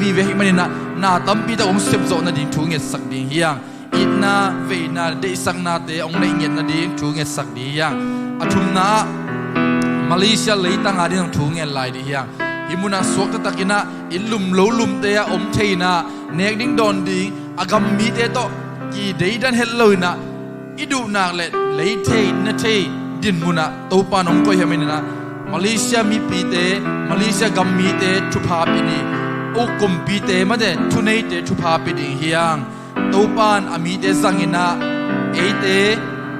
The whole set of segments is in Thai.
mi ve hi manina na tampi ta ong sep zo na ding thu nge sak ding hiang itna ve na de sang na te ong nei nge na ding thu nge sak di hiang athum na Malaysia leitang adin thu nge lai di hiang himuna sok ta takina ilum lo lum te ya om theina nek ding don ding agam mi te to ki deidan hello na idu nak le leithei na thei din muna to pa nong ko hemina Malaysia mi pi te Malaysia gam mi te thu pha pi ni o kum pi te ma de thu nei te thu pha pi ding hiang to pan ami te zangina e te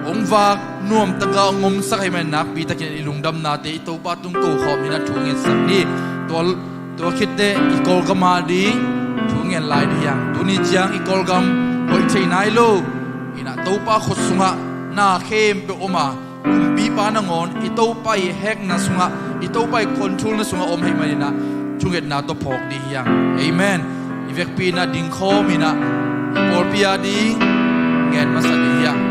ong wak nuam taga ngom sak hai man nak pi takin ilungdam na te to pa tung ko khom ni na thu nge sak ni to khit te i kol gama di thu nge lai di yang tu ni chiang i kol gam hoi thei nai lo ina to pa khot sunga na khem pe oma pi pa na ngon i to pa i hek na sunga i to pa i control na sunga om hai mai na chunget na to phok di yang amen i vek pi na ding kho mi na por pia di ngen ma sa di yang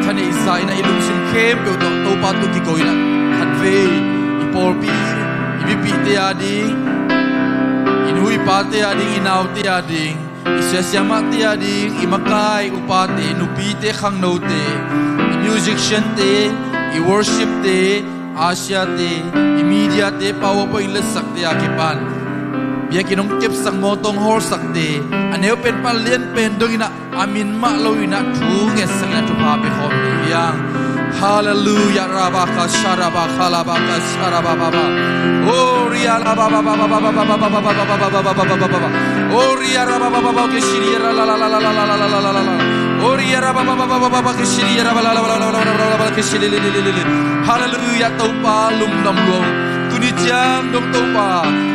ท่านอิสราเอลอิลุงสิมเข้มเปิดโตปาตุกิโกยนะขัดเวอีปอลปีอีบิปีเตียดิงอินหุยปาเตียดิงอินาวเตียดิงอิเสียมาเตียดิงอิมากายอุปาเตนุปีเตขังโนเตอิมิวสิกชันเตอิวอร์ชิปเตอาเซียเตอิมีเดียเตปาวปอยเลสักเตียกิปันเบียกินงเก็บสังโมตงฮอร์สักเตอันเนี้ยเป็นปันเลียนเป็นดงนะอามินมาลอยนะทูเงสังนะทุพาไปขอมียังฮาเลลูยาราบาคาชาราบาคาลาบาคาชาราบาบาบาโอริยาลาบาบาบาบาบาบาบาบาบาบาบาบาบาบาบาบาโอริยาราบาบาบาบาเคชิริยาลาลาลาลาลาลาลาลาลาลาลาโอริยาราบาบาบาบาบาบาเคชิริยาราบาลาลาลาลาลาลาลาเคชิริลิลิลิลิฮาเลลูยาเต้าปาลุมดำลงตุนิจังดงเต้าปา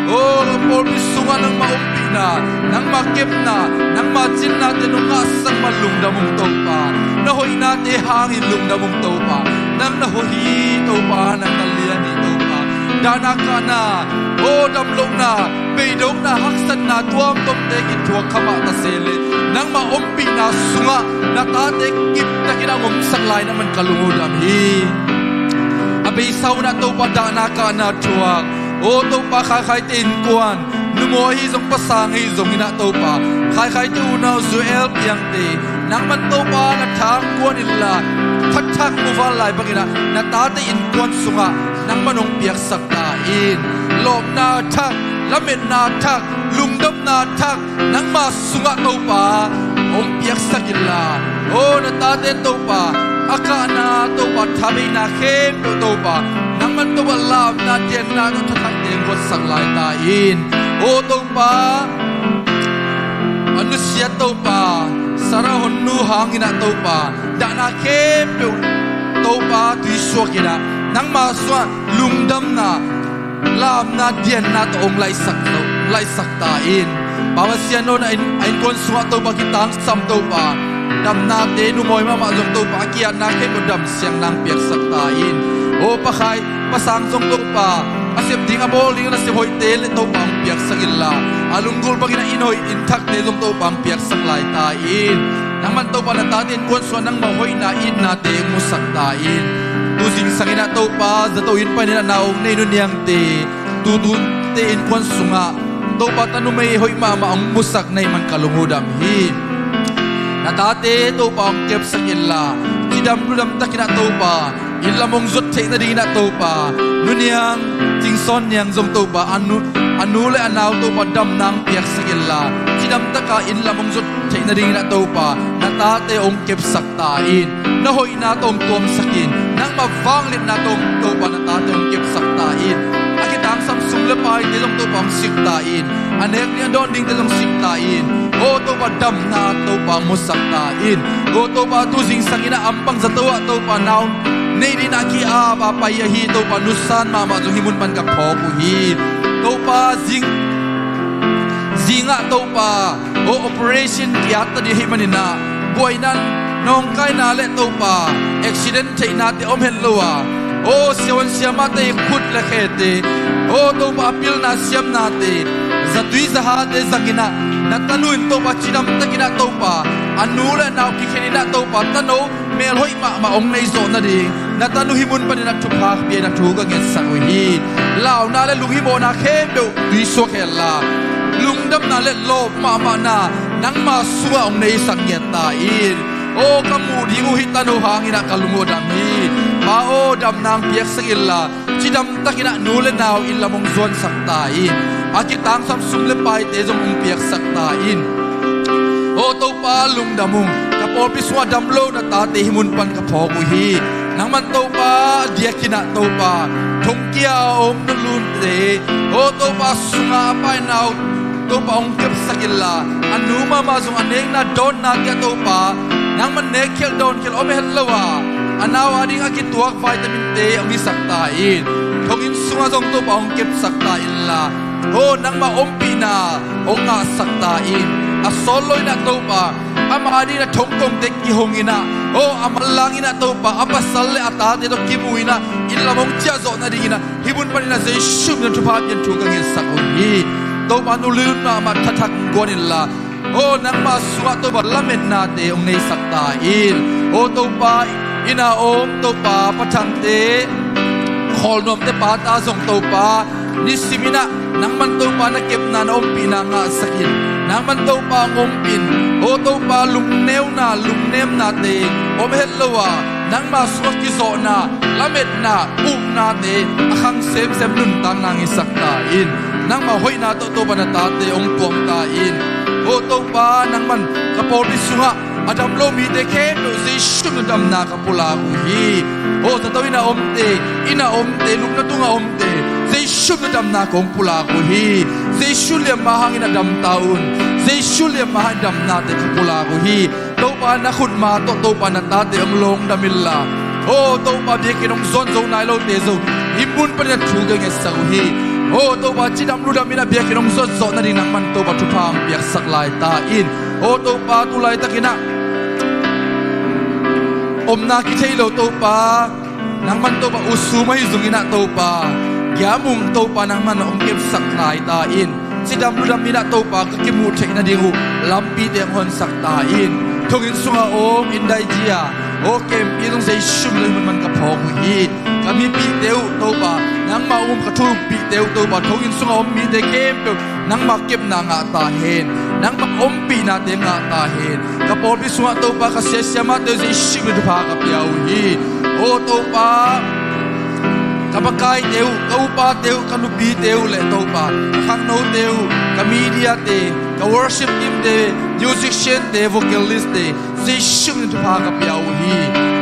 โอ้ปอลมิสุงานังมาอุปินานังมาเก็บนานังมาจินนาเตนุงาสังมาลุงดามุงโตปานะหอยนาเตหางอิลุงดามุงโตปานังนะหอยโตปานังนัลเลียนีโตปาดานากานาโอ้ดำลงนาเบยดงนาฮักสันนาทวมตมเตกิทัวขมาตะเซเลนังมาอมปินาสุงานาตาเตกิบตะกินางมสักลายนะมันกะลุงดามฮีอเบยสาวนาโตปาดานากานาทวงโอ้โตปาขายขายตินกวนนุโมฮีจงภาษาให้จงอินะโตปาขายขายตูนาซูเอลเปียงเตนังมันโตปานะทางกวนอิลลาทักทักมุฟาลายบักินะนาตาเตอินกวนสุงะนังมันองเปียกสักตาอินลมนาทักละเม็ดนาทักลุงดับนาทักนังมาสุงะโตปาองเปียกสักิลลาโอ้นาตาเตโตปาอากานาโตปาทาบินาเข้มโตปานังมันโตปาลามนาเตียนนาโตทักเตียงกดสังลายตาอินโอโตปาอนุเสียโตปาสารหนูหางินะโตปาดานาเข้มโตปาตุยสวกินะนังมาสวะลุงดำนาลามนาเตียนนาโตองไลสักตาอินบาวเสียโนนะไอ้คนสวะโตปากิตังซัมโตปาดำนาเตนุมอยมาจงโตปาเกียนาเข้มดำเสียงนางเปียกสักตาอินโอปะไข่ปะสังจงโตปาอาเสียบดิ้งอาโบลิงนะเสียหอยเตลโตปังเปียกสักอิลลาอาลุงกุลบักินะอินหอยอินทักเตจงโตปังเปียกสักลายตาอินนังมันโตปานาตาเตนกวนส่วนนังมาหอยนาอินนาเตมุสักตาอินตูสิงสังอินะโตปาจะโตอินไปในนาองในนุนยังเตตูตุนเตอินกวนสุงะโตปาตานุไม่หอยมาองมุสักในมันกะลุงหูดำฮีนาตาเตโตปังเก็บสักอิลลาที่ดำรุดำตะกินะโตปาอิลลามงจุดเทนดีนะโตปานุนยังจิงซอนยังจงโตปาอนุและอนาวโตปาดำนางเปียกสกิลลาที่ดำตะกาอิลลามงจุดเทนดีนะโตปานาตาเตองเก็บสักตาอินนะหอยนาตองตวมสกินนังมาฟังเล็ดนาตองโตปานาตาเตองเก็บสักตาอินอากิตังซัมซุงเลปายเตลงโตปามสิกตาอินอันเอกเนี่ยโดนดิ้งเตลงสิกตาอินโอโตปาดำนาโตปามุสักตาอินโอโตปาตุสิงสังอินะอัมปังสตัวโตปานาวนี่ดินาคีอาบาไปยฮีโตปานุสันมาจงหิมุนปันกับพอกุฮีโตปาซิงะโตปาโอ operation กิอัตดิหิมันินาบวยนั้นน้องไกนาเลโตปา accident เทนาเตอมเฮลลัวโอเสียวันเสียมาเตขุดละเขเตโอโตปาพิลนาเสียมนาเตจะตุยจะหาเตสักินะนัตนุนโตปาชิดัมตะกินะโตปาอนุและนาวกิเขนินะโตปาตะโนเมลหอยมาองในโซนนาดีนาตานุหิมุนปนินักทุพากเบียนักทุกเงินสังวิฮีลาวนาและลุงฮิโมนาเข้มเบลดิโซเคลลา ดำนาเล็ดโลบมานานังมาสัวองในสังเกตตาอินโอ้กมูดีอุหิตานุหางินะกัลมุดามีมาโอ้ดำนางเปียกสักิลลาจิดำตะกินะนูเลนาวอิลลามงซวนสักตาอินอากิตังซัมซุมเลไปเตจงเปียกสักตาอินโอ้ตัวปาลุงดามุงกับโอปิสวาดำโลนาตาเตหิมุนปันกับพอกุฮีนังมันตัวปาเดียกินะตัวปาทงเกียอมนุลุนเตโอ้ตัวปาสุงาไปนาวตัวปาองเก็บสักิลลาอันนูมาส่งอันเองนะโดนนาเกียตัวปานังมันเนกเคียโดนเคียโอเมเฮลลาวาอันนาวาดิงอากิตัววิตามินเตองนิสักตาอินทงอินสุงาส่งตัวปาองเก็บสักตาอินลาโอ้นังมาอมปีนาองอาสักตาอินอาโซลอยนะตัวปาอามาดีนะทงกงเด็กกิหงอินะโอ้อามาลังอินะตัวปาอาปัสสัลเลอาตาเตโตกิมุอินะอิลลามงเจ้าโซนาดีอินะฮิบุนปานินะเซชุมยันทุพายันทุกังเงินสักอุฮีตัวปานุลืนมาทักกวนิลลาโอ้นังมาสวะตัวปาละเมนนาเตองในสักตาอินโอ้ตัวปาอินาอมตัวปาปะทังเตขอลนมเตปาตาส่งตัวปานิสิมินะนังมันตัวปานักเก็บนานอมปีนางาสกินนังมันตัวปางมปินโอตัวปาลุงเนวนาลุงเนมนาเตอมเฮลลวานังมาสวะกิโซนาละเม็ดนาอุมนาเตอคังเซมนุนตังนางอิสักตาอินนังมาหอยนาตัวปานาตาเตองปวงตาอินโอตัวปานังมันกระโปรงพิสุงะอดัมโลมีเตเคมโลเซชุนดัมนากระปุลาหุฮีโอตะตัวอินาอมเตลุกนาตุงอมเตเซชุนดัมนาของปุลาหุฮีเซชุเลมาหังอินาดัมตาอุนเซชุเลมาหังดัมนาเตกปุลาหุฮีตัวปานักขุดมาตัวปานาตาเตองลงดามิลลาโอตัวปาเบียกินองซอนโซนายโลเตโซฮิบุนปนัดชูเกงเอสาหุฮีโอ้ตัวปาจิดามรูดามินาเบียกินองซอนโซนาดินังมันตัวปาทุพามเบียกสักลายตาอินโอ้ตัวปาตุลายตะกินะอมนาคิเทโลตัวปานังมันตัวปาอุสุไม่ซุงินะตัวปายามุงตัวปานังมันองเก็บสักลายตาอินจิดามรูดามินาตัวปาก็กิมูเทกนาดิงูลำปีเดียงหอนสักตาอินทงอินสุงาโอมอินไดจียาโอเกมอีต้องใช้ชุมเลยมันกระพองฮีกามีปีเดียวตัวปานังมาอุ้มกระทุ่มปีเดียวตัวปาทงอินสุงาอมมีเดเกมเปียวนังมาเก็บนางอาตาเฮนนังมาอมปีนาเดงอาตาเฮนกระปอพิสุงาตัวปากระเสียเสียมาเดใช้ชุมเลยพากระเปียวฮีโอตัวปากระปกายเดียวกอุปาเดียวกนุปีเดียวเลยตัวปาขังโนเดียวกมีเดียเดกworship team เด musician เด vocalist เดใช้ชุมเลยพากระเปียวฮี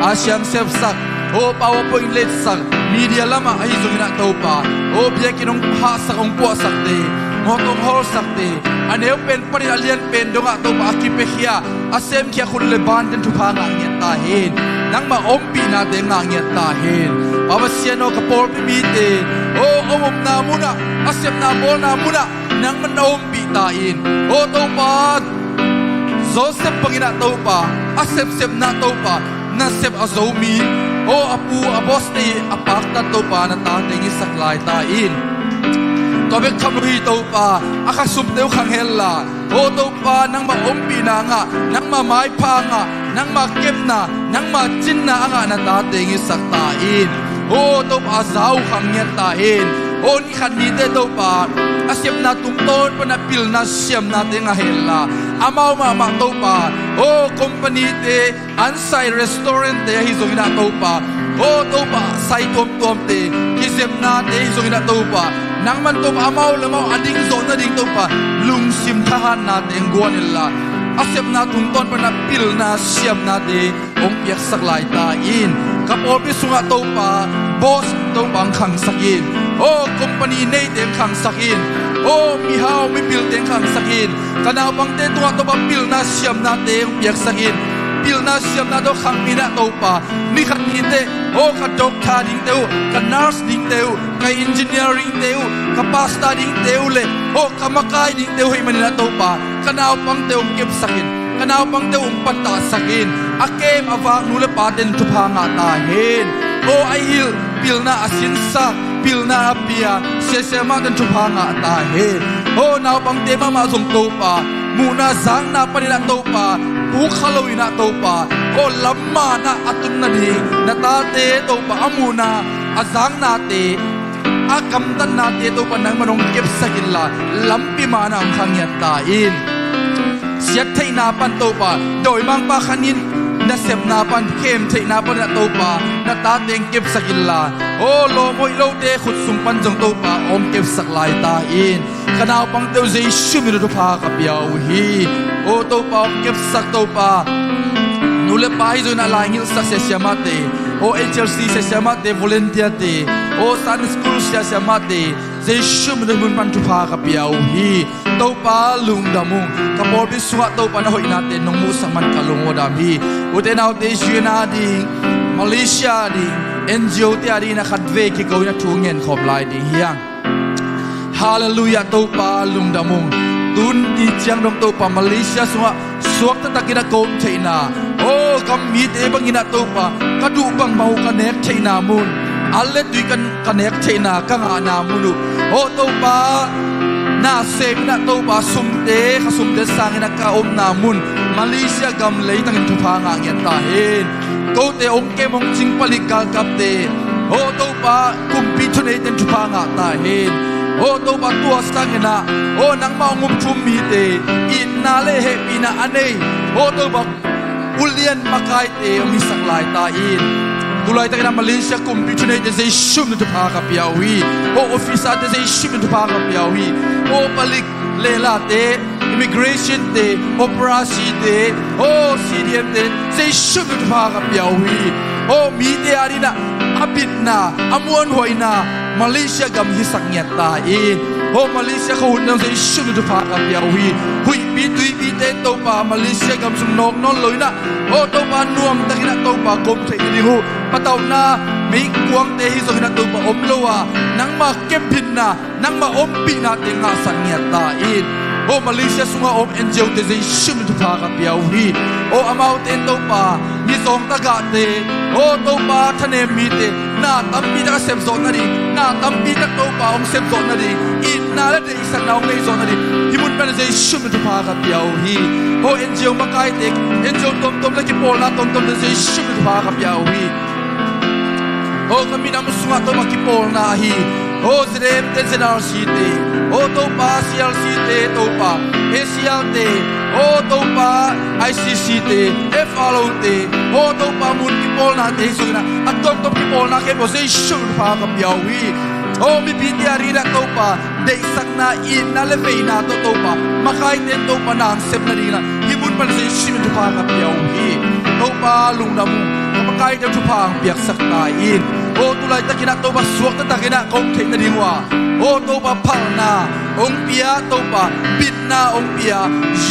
อาเซียนเซฟสักโอปาวpoint letสักมีเดียละมาไอ้ซุงนะตัวปาโอเบียกินองหาสักองปัวสักเดงอกงฮอลสักเดอันเอวเป็นปริอาเลียนเป็นดงะตัวปาคิเปเฮียอาเซมเคียคุณเลบานเดนทุพางางเงียตาเฮนนังมาอมปีนาเดงางเงียตาเฮนปาวเซียโนกะปอลปิมีเตโออมนามุนะอาเซมนาโบนามุนะนังมันอมปีตาอินโอตัวปาโซเซปปังอินะตัวปาอาเซมเซมนาตัวปานาเซปอาโซมีโออาปูอาบอสเตอาปากตัดตัวปานาตาเตงิสักลายตาอินตัวเบกคำลุยตัวปาอาคาสุมเตวขังเฮลลาโอตัวปานังมาอมปีนางะนังมาไม้พางะนังมาเก็บนานังมาจินนาอ่ะนาตาเตงิสักตาอินโอตัวปาสาวขังเงียตาอินโอนี่ขันนี้เตตัวปาอาเซียมนาตุงต้นปนับพิลนาเซียมนาเตงะเฮลลาอามามาตัวปาโอคอมพานีเตอันไซรีสตอรันเตฮิโซกินาตัวปาโอตัวปาไซตัวเตฮิเซียมนาเตฮิโซกินาตัวปานังมันตัวปามาเลมาอดิ่งโซนดิ่งตัวปาลุงซิมทหารนาเตงกวนนิลลาอาเซียมนาตุงต้นปนับพิลนาเซียมนาเตองเปียกสักลายตาอินกับโอปิสุงะตัวปาบอสตัวบังขังสักอินโอ้คอมพานีเนเต็งขังสักอินโอ้มีฮาวมีบิลเต็งขังสักอินกันเอาบังเตตัวตัวบิลนาเซียมนาเต็งเปียกสักอินบิลนาเซียมนาตัวขังมีนาตัวปามีขันนี้เตโอ้กับด็อกเตอร์ดิ้งเตวกับนัร์สดิ้งเตวกับอินจิเนียริ่งเตวกับพาสต้าดิ้งเตวเลยโอ้กับมะกายดิ้งเตวให้มันนาตัวปากันเอาบังเตวเก็บสักอินกันเอาบังเตวปัตตาสักอินอาเกมอาวากนูเลปาเดนทุพางาตาเฮนโอ้ไอฮิลบิลนาอาสินสักบิลนาเปียเสียมาเดนทุพางาตาเฮโอ้นาวบังเตมาส่งตัวปามูนาจังนาปนิละตัวปาผู้ขลุยนาตัวปาโอ้ลัมมานาอัตุนนาดีนาตาเตตัวปาอามูนาอาจังนาเต akam tan na te to panang manong kep sakilla lampi mana ang khangya ta in siat thei na pan to pa doi mang pa khanin na sep na pan kem thei na pan na to pa na ta teng kep sakilla o lo moi lo te khut sung pan jong to pa om kep sak lai ta in kanao pang teu zai shumi ru pha ka piao hi o to pa om kep sak to pa nule pai zo na la ngil sak se siamate o HLC se siamate volunteer te o san school se siamate zai shumi ru mun pan tu pha ka piao hi to pa lung damung kapor bi suwa to pa na hoi na te nong mu saman kalung odam hi o te nau te jina ding Malaysia ding NGO te ari na khatve ki ko na thungen khop lai ding hiang hallelujah to pa lung damung tun ti chiang dong to pa Malaysia suak ta takina kom theina o kam mi te bangina to pa kadu bang mau kanek theina mun alle tui kan kanek theina ka nga na mulu o to pa na sem na to pa sumte sangina ka om na mun Malaysia gam lei tangin thu pha nga ngen ta hen to te ong ke mong ching palik kal kap te o to pa kumpi thune ten thu pha nga ta hen o to pa tua sangina o nang ma ngum thum mi te in na le he pina anei o to ba ulian makai te mi saklai ta in tulai ta Malaysia kumpi thune te sei shum tu pha ka piawi o officer te sei shum tu pha ka piawi o palik lela te immigration te operasi te o CDM te sei shum tu pha ka piawi o mi te arina abit na amuan hoina Malaysia gam hisak nyat ta in o Malaysia ko nang sei shum tu pha ka piawi hui bi tui bi te to pa Malaysia gam sum nok non loina o to pa nuam takina to pa kom thei ni hu pataw na mi kuang te hi zona to pa om lowa nang ma kempin na nang ma om pi na te nga sang nyat ta in o Malaysia sunga om NGO te sei shum tu pha ka piawi o amau te to pa ni song ta ga te o to pa thane mi te na tam pi ta sem zon na ri na tam pi ta to pa om sem zon na ri in na le te isan naung le zon na ri himun pa sei shum tu pha ka piawi o NGO makai te NGO tom la ki pol na tom le sei shum tu pha ka piawi o kami na musunga to makipol na hi o zrem te ZRC te o to pa CLC te to pa ACL te o to pa ICC te FLO te o to pa mun kipol na te so na atom to kipol na ke position pa ka piawi o mi piti ari na to pa de sak na in na leve na to pa makai te to pa na sep na ri na himun pa se shim to pa ka piawi to pa lung na mu makai te to pa piak sak na in o tulai takina to ba suak ta takina kong thei na dingwa o to ba phal na ong pia to ba bit na ong pia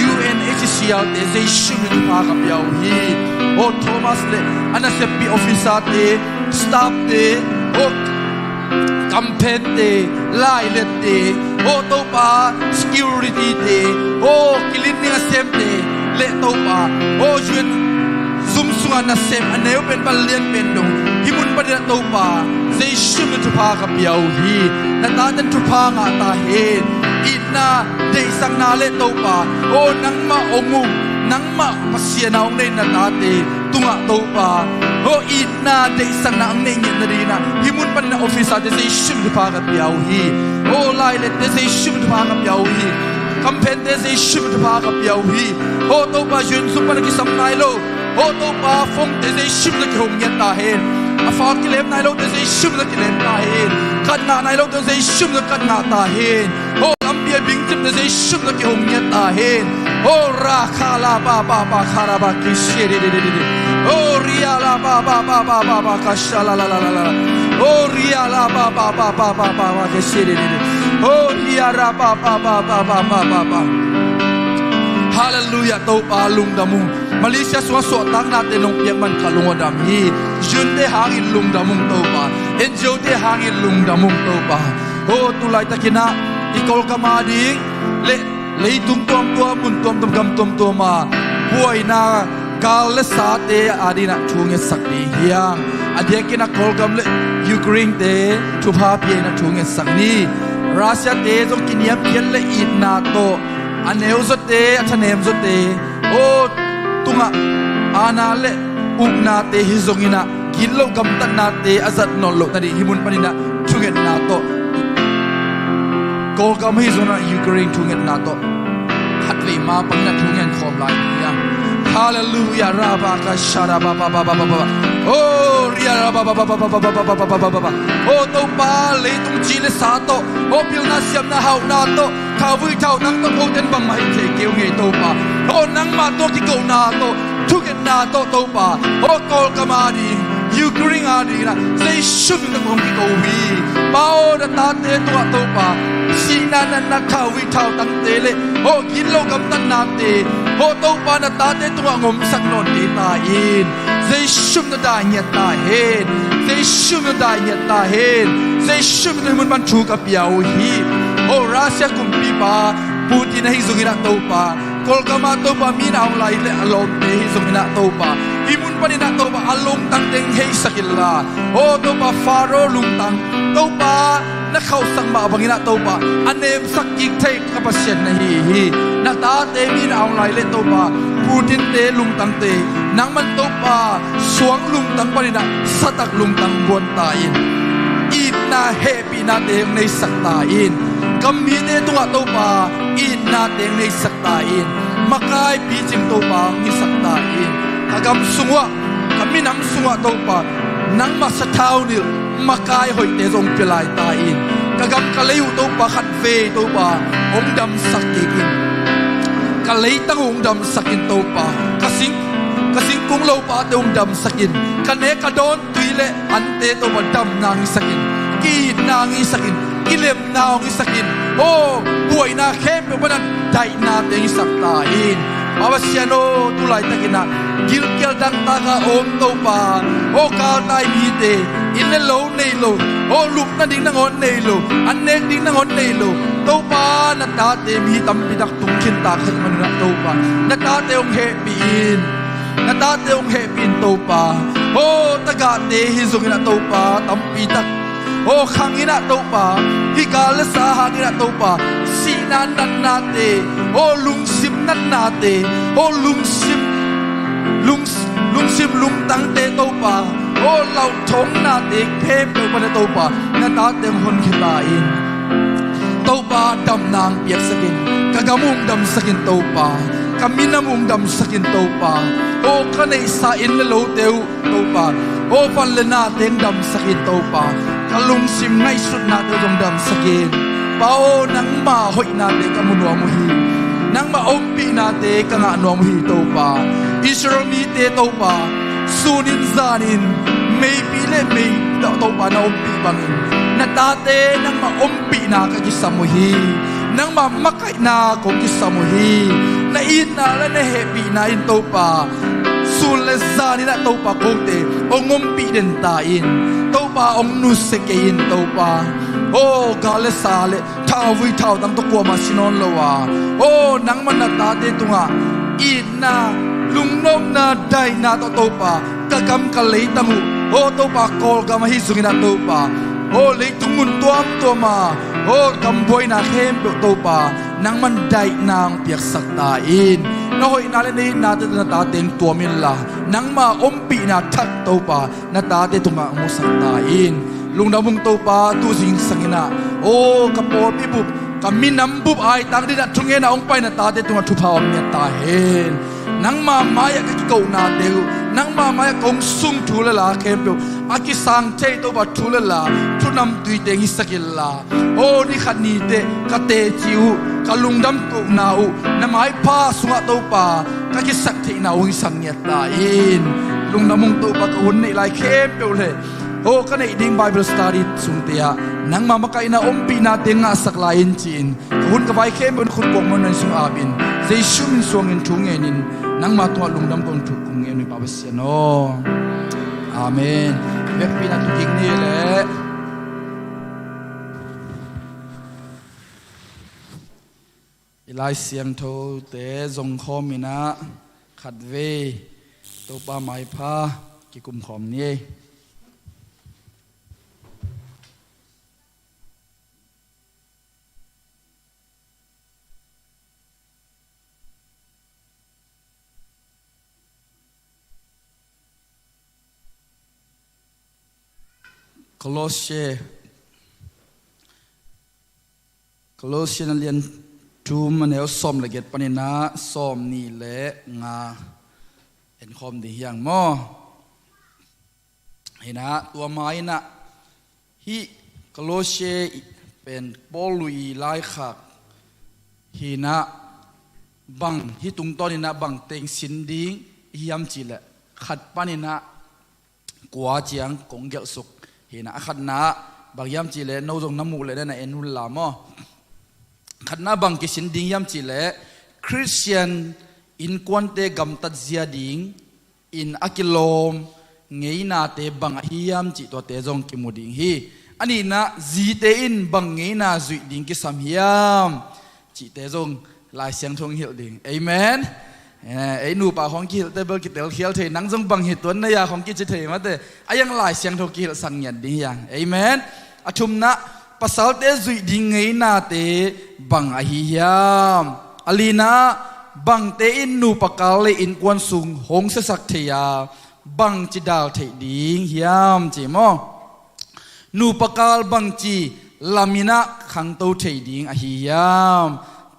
UNHCR te ze shim to pa ka piao hi o Thomas le ana se pi officer te staff te o campaign te lai le te o to ba security te o cleaning assem te le to ba o jun zum sunga na sem aneu pen balian pen no himun pa na to pa sei shim tu pa ka piao hi na ta tan tu pa nga ta he ina de sang na le to pa o nang ma omu nang ma pasia na ong nei na ta te tunga to pa o ina de sang na ang nei na ri na himun pa na officer de sei shim tu pa ka piao hi o lai le de sei shim tu pa ka piao hi campaign de sei shim tu pa ka piao hi o to pa jun su pa ki sam nai lo o to pa phong te sei shim na ki hong yan ta he a fa ki lem nai lo te sei shim na ki lem ta he kan na nai lo te sei shim na kan na ta he o lam bia bing tim te sei shim na ki hong yan ta he o ra kha la ba kha ra ba ki shi de o ria la ba ka sha la o ria la ba ki shi de o ria ra ba hallelujah to pa lung da mu Malaysia so tak na te nong piang man kalung odam hi jun te hangin lung da mung to pa enjo te hangin lung da mung to pa o tulai takina ikol kama ding le tung tom tua mun tom gam tom to ma buai na kal le sa te adina thunge sakni hiang adhe kina kol gam le Ukraine te thu pha pi na thunge sakni Russia te jong kiniam pian le it na to aneu zo te athanem zo te o tunga ana le ukna te hizongina gillo gamtan na te azat nollo tadi himun panina thugen na to กอลก็ไม่ส่วนยูเครนทุ่งเงินนาโตขัดเลยมาปังนัดทุ่งเงินขอมลายยังฮาเลลูยาราบากาชาราบาบาบาบาบาโอ้เรียราบาบาบาบาบาบาบาบาบาบาบาโอ้ตัวปาเลยตุงจีเลสาโตโอ้พิลนาเซียมนาฮาวนาโตข้าวิเท่านังต้องโอเดนบังไม่เทเกี่ยวเงยตัวปาโอ้นังมาตัวที่เกานาโตทุกเงินนาโตตัวปาโอ้กอลก็มาดียูเครนอาดีนะใจชุ่มกับผมที่เกาวีป้าโอ้ตาเตตัวปาสีนันนักข้าวิเท่าตั้งเตเลโอ้กินโลกำตันนาเตโอ้ตัวปาตาเตตัวงมสักนนดีตาอินใจชุ่มได้เงียตาเฮนใจชุ่มได้เงียตาเฮนใจชุ่มได้มันบรรทุกกับยาวฮีโอ้รัสเซียกุมปีปาปูตินให้สุกินะตัวปากอลกามาตัวปามีนเอาไลเลอลอมเตให้สุกินะตัวปาอิมุนปนินะตัวปาอารมณ์ตั้งเต็งให้สักิลลาโอ้ตัวปาฟาโรลุงตังตัวปานักเข้าสังมาบังอินะตัวปาอันเนมสักกิกเทกกับเสียนนะฮีนักตาเตมีนเอาไลเลตัวปาปูตินเตลุงตังเตนังมันตัวปาสวงลุงตังปนินะสตักลุงตังบวนตาอินอินนาเฮปีนาเตงในสักตาอินกำมีเตตัวตัวปาอินนาเตงในสักตาอินมาคายปีจิมตัวปาในสักตาอินกำสุงวะกำมีน้ำสุงวะตัวปานังมาสะเท้านิลมาคายหอยเตจงเปลายตาอินกำกะเลยตัวปาขัดเวตัวปาองดำสักกินกะเลยตั้งองดำสักินตัวปากะสิงกุงโลปาเตองดำสักินกะเนกะโดนตุยเลอันเตตัวปาดำนางสักินกีนางสักินกิเลมนาวกิสักินโอ้ป่วยนาเข้มเป็นวันใจนาเตงสักตาอินอาวเสียโนตุไลตะกินะกิลเกลดังตากาโอมโตปาโอกาไตมีเตอินเลโลเนโลโอลุกนันดิ้งนังอนเนโลอันเนกดิ้งนังอนเนโลโตปานาตาเตมีตัมปิดักตุงขินตาขันมันนะโตปานาตาเตองเฮปีอินนาตาเตองเฮปีนโตปาโอตะกาเตฮิซุกินะโตปาตัมปิดักโอ้ขังอินะโตปาฮิกาเลสาหังอินะโตปาสีนันนันนาเตโอ้ลุงซิมนันนาเตโอ้ลุงซิมลุงตังเตโตปาโอ้เหล่าทงนาเตเพมเปปะโตปานาตาเตงคนขิตาอินโตปาดำนางเปียกสกินกะกะมุงดำสกินโตปากะมินามุงดำสกินโตปาโอ้คะเนสาอินเลโลเตวโตปาโอ้ฟันเลนาเตงดำสกินโตปากะลุงซิมในสุดนาเตจงดำสกินปาโอนังมาหอยนาเตกะมุนวมุฮีนังมาอมปีนาเตกะงะนวมุฮีโตปาอิสรามีเตโตปาสุนินซานินไม่ปีเลไม่โตปานาอมปีบังอินนาตาเตนังมาอมปีนากะกิสมุฮีนังมามักไอนาโกกิสมุฮีนาอินนาและนาเฮปีนาอินโตปาสุเลซานินาโตปาโกเตองอมปีเดนตาอินโตปาองนุสเกอินโตปาโอ้กาเลสาเลท้าวิท้าตั้งตะกัวมาสินอนละวะโอ้นังมันนาตาเตตุงะอินนาลุงนมนาไดนาโตปากะกำกะเลยตังหูโอ้โตปากอลกะมาฮิสุกินาโตปาโอ้เลยทุงมุนตัวมาโอ้กำบวยนาเข้มโตปานังมันได้นางเปียกสักตาอินน้อยนาเลนีนาเตนาตาเต็งตัวมิลลานังมาอมปีนาทักโตปานาตาเตตุงะมุสักตาอินลุงดามุงโตปาตูสิงสังนะโอ้กำปอปีบุบกำมินำบุบไอตังดินะทุงเงนะองไปนาตาเตตุงะทุพาวเมียตาเฮนนังมามายะกะกิโกนาเตวนังมามายะกงซุงทูละลาเข้มเปอากิสังเทโตบะทูละลาทุนำตุยเตงิสกิลลาโอ้นี่ขันนี่เตกะเตจิวกะลุงดำตุนาอูนะไม้พาสุงะโตปากะกิสักเทนาอุสังเนียตาอินลุงดำมุงโตปะกะหุนในลายเข้มเปเลยโอ้กันไอ้ดิ้งไบเบิลสตาร์ดิสุนเตียนังมามาไกนะอมปีนาเตงะสักลายอินจีนหุ่นกับไอ้เข้มเป็นคุณกงมันในสุงอาบินใจชุ่มสวงอินทุงเงินนังมาตัวลุงดำกงทุกงเงินในปาเสียโนอาเมนเว็บปีนาตุกิงนี่แหละอีไลเสียงโทเตจงคอมินะขัดเวตัวปาไม้พากิกุมขอมนี่โคลอสเช Colossian 2มันเอาส้มละเอียดปนินะส้มนี่แหละงาเห็นคอมดีอย่างมอเห็นนะตัวไม้นะฮิกโลเชเป็นปอลุยไลขักฮินะบังฮิตุงตอนินะบังเต็งสินดิ้งฮิยามจีละขัดปนินะกว่าเจียงกงเกลสุกเห็นนะขัดนะบางยามจีละโนจงน้ำมูเลยนะเอ็นุลลามอขัดนะบังกิสินดิ้งยามจีละคริสเตียนอินควันเตกัมตัดเสียดิ้งอินอักิโลมเงยนาเตบังฮิยามจีตัวเตจงกิมุดิ้งฮีอันนี้นะจีเตอินบังเงยนาจุดดิ้งกิสัมฮิยามจีเตจงลายเสียงทงเหี่ยวดิ้งเอเมนไอ้หนูป่าของกิลเตเบิลกิเตลเขียวเทนังจงบังเหตุตัวนายาของกิจเทมาเตอายังลายเสียงทงกิลสังเงียดดิ้งยังเอเมนอชุมนะภาษาเตจุดดิ้งเงยนาเตบังฮิยามอลีนะบังเตอินนูปะกาเลอินกวนสุงหงเสสักเทียบังจิดาลเทดิ้งฮิยามจีมอนูปะกาลบังจีลามินะขังโตเทดิ้งฮิยาม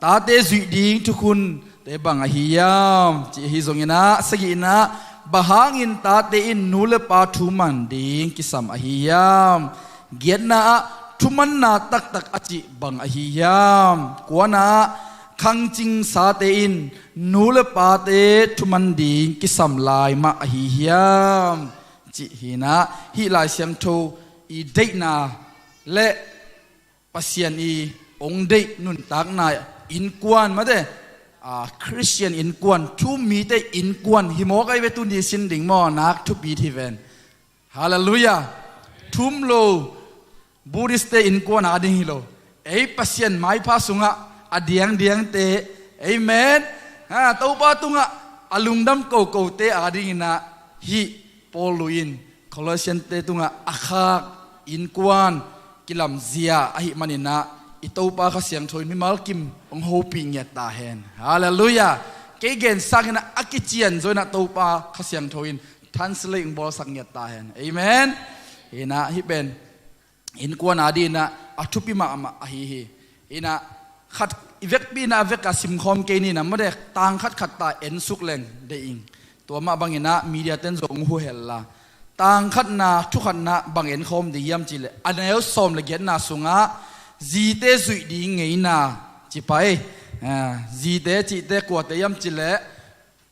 ตาเตจุดดิ้งทุกคนเตบังฮิยามจีฮิซงยินะสกินะบะฮางินตาเตอินนูเลปาทุมันดิ้งกิสัมฮิยามเกียรนะทุมันนาตักตักอจิบังฮิยามกวนะขังจิงสาเตอินนูเลปาเตทุมันดิ้งกิสัมลายมาฮิยามจีฮินะฮิลายเสียงโทอีเดนาและปัสยันอีองเดนุนตักนายอินกวนมาเดคริสเตียนอินกวนทุมีแต่อินกวนฮิโมกไอเวตุนดีสินดิ่งมอนักทุบีทีเวนฮาเลลูยาทุมโลบูริสเตอินกวนอาดิฮิโลไอปัสยันไม่พาสุงะอดียงเดียงเตเอเมนตัวปาตุงะอลุงดัมโกโกเตอาดิฮินะฮิปอลูอินโคลอสเซนเตตุงะอาคาอินกวนกิลัมเซียอหิมันินะอิตาปาขเสียงถอยมิมาลกิมองโฮปิงเงตาเฮนฮาเลลูยาเกเกนสักนะอากิเจียนจอยนะตาปาขเสียงถอยทันสเลงบอลสักเงตาเฮนเอเมนเฮนะฮิเป็นอินกวนอาดีนะอัทุปิมาอะอะฮิฮิเฮนะขัดอีเวกปีนะเวกกาซิมคอมเกนี่นะไม่ได้ต่างขัดตาเอ็นสุกเลงเดอิงตัวมาบางเงินะมีเดียเต้นจงหูเฮลลาต่างขัดนาทุกขัดนาบางเอ็นคอมดียามจิเลอันนี้เอาสอมละเกียนนาสุงะจีเตสุยดีไงนาจิไปจีเตจิเตกวดเตยมจิเล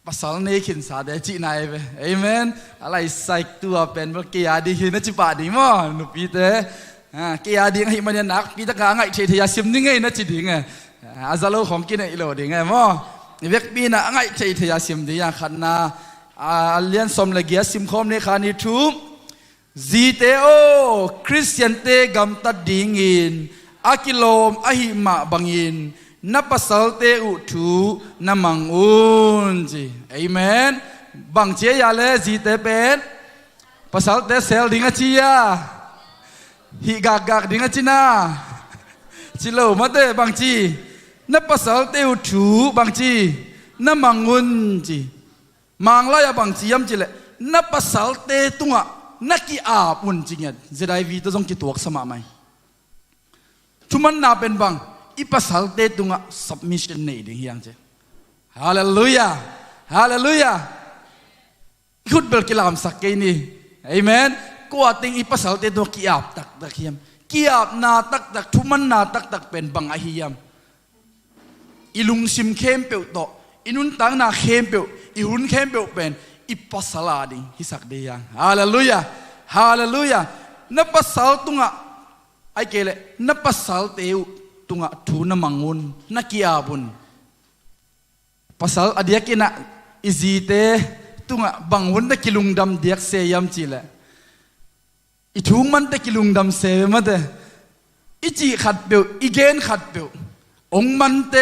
ภาษาเนขินสาเดจินายไปเอเมนอะไรใส่ตัวเป็นเมื่อกี้ดีหินจิปาดีมั้งนุปีเตเกียดีไงมันยันนักปีตะกางไงเทียซิมนี่ไงนะจิดีไงอาซาโลของกินไอโลดีไงมั้งเวกปีน่ะไงเทียซิมดีอย่างขันนาเลียนสมละเกียซิมคอมในขานิทุมจีเตโอคริสเตียนเตกัมตัดดิงินอากิโลมอหิมาบังอินนับภาษาเตอุทูนัมังอุนจีเอเมนบังเจียาเลจีเตเป็นภาษาเตเซลดิงาจียาฮิกากากดิงาจีนาจิโลมาเตบังจีนับภาษาเตอุทูบังจีนัมังอุนจีมังลายบังจียมจีเลนับภาษาเตตุงะนักกีอาบุนจีเงี้ยจะได้วีตัวจงกิตัวสมาไหมทุมันนาเป็นบังอีภาษาเตตุงะ submission นี่ดิ้งยังเจ้ฮาเลลูยาฮาเลลูยาคุดเบลกิลามสักเกนี่เอเมนกูอาติงอีภาษาเตตุงะกีอาบตักตักเฮียมกีอาบนาตักตักทุมันนาตักตักเป็นบังอหิยมอีลุงซิมเข้มเปียวโตอีนุนตังนาเข้มเปียวอีหุ่นเข้มเปียวเป็นอีภาษาลาดิ้งฮิสักเดียงฮาเลลูยาฮาเลลูยานับภาษาตุงะไอเกลนับภาษาเตวตุงะทูนมังอุนนักกีอาบุนภาษาอดียกินะอิจีเตตุงะบังวุนตะกิลุงดำเดียกเซยมจีเลอิทุงมันตะกิลุงดำเซมาเตอิจีขัดเปียวอิเกนขัดเปียวองมันเต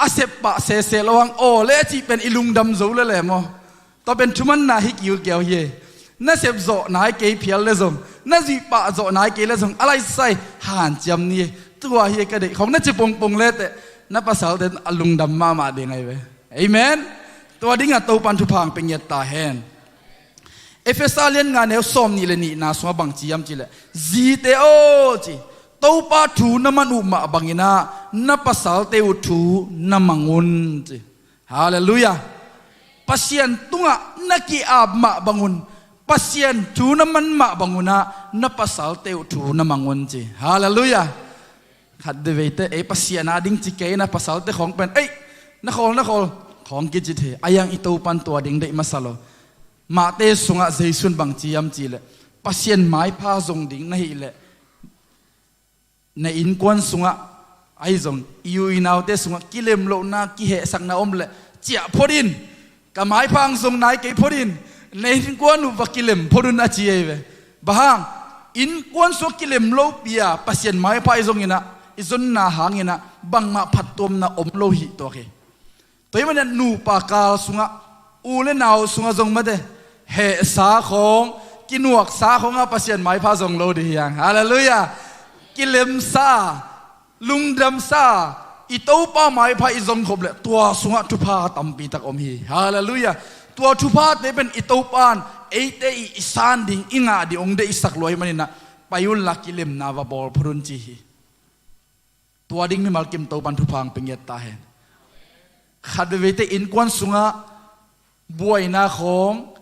อาเซปะเซเซระวังโอเลจีเป็นอิลุงดำโซเลแหละมอต่อเป็นทุมันนาฮิกิวเกียวเยน่าเสพโจนายเกยเพียลเลซงน่าจีปะโจนายเกยเลซงอะไรใส่ห่านจำนี่ตัวเฮียกระเดของน่าจะปงเลเตน่าภาษาเดินอลุงดำมาเดงไงเว้ยเอเมนตัวดิ้งอ่ะตัวปันทุพังเป็นเงียตาแฮนเอเฟซัสเลียนงานเอลซอมนี่เลยนี่นาสวบังจียมจีเลยจีเตโอจีโต tau pa thu na manu ma bangina na pasal teu thu na mangun hallelujah pasien tunga naki ab ma bangun pasien thu na man ma banguna na pasal teu thu na mangun hallelujah khat de veite e pasien ading chi ke na pasal te khong pen ei na khol khong ki chi the ayang i tau pan to ding dei masalo ma te sunga jaisun bang chi yam chi le pasien mai pha zong ding na hi le na in kwan sunga ai zong yu inaw te sunga kilem lo na ki he sak na om le chia phorin ka mai phang zong nai ke phorin na in kwan u vakilem phorun a chi ve bahang in kwan so kilem lo pia pasien mai pha zong ina izon na hangina bang ma phatom na om lo hi to ke toy man nu pa kal sunga u le naw sunga zong ma de he sa khong kinuak sa khong a pasien mai pha zong lo de yang hallelujah kilem sa lungdam sa itau pa mai pha izong khob le tua sunga tu pha tampi tak om hi hallelujah tua tu pha te ben itau pan eite isan ding inga di ong de isak loi manina payul la kilem na va bol phurun chi hi tua ding mi mal kim to pan tu phang penget ta hen khadwe te in kwan sunga buai na khong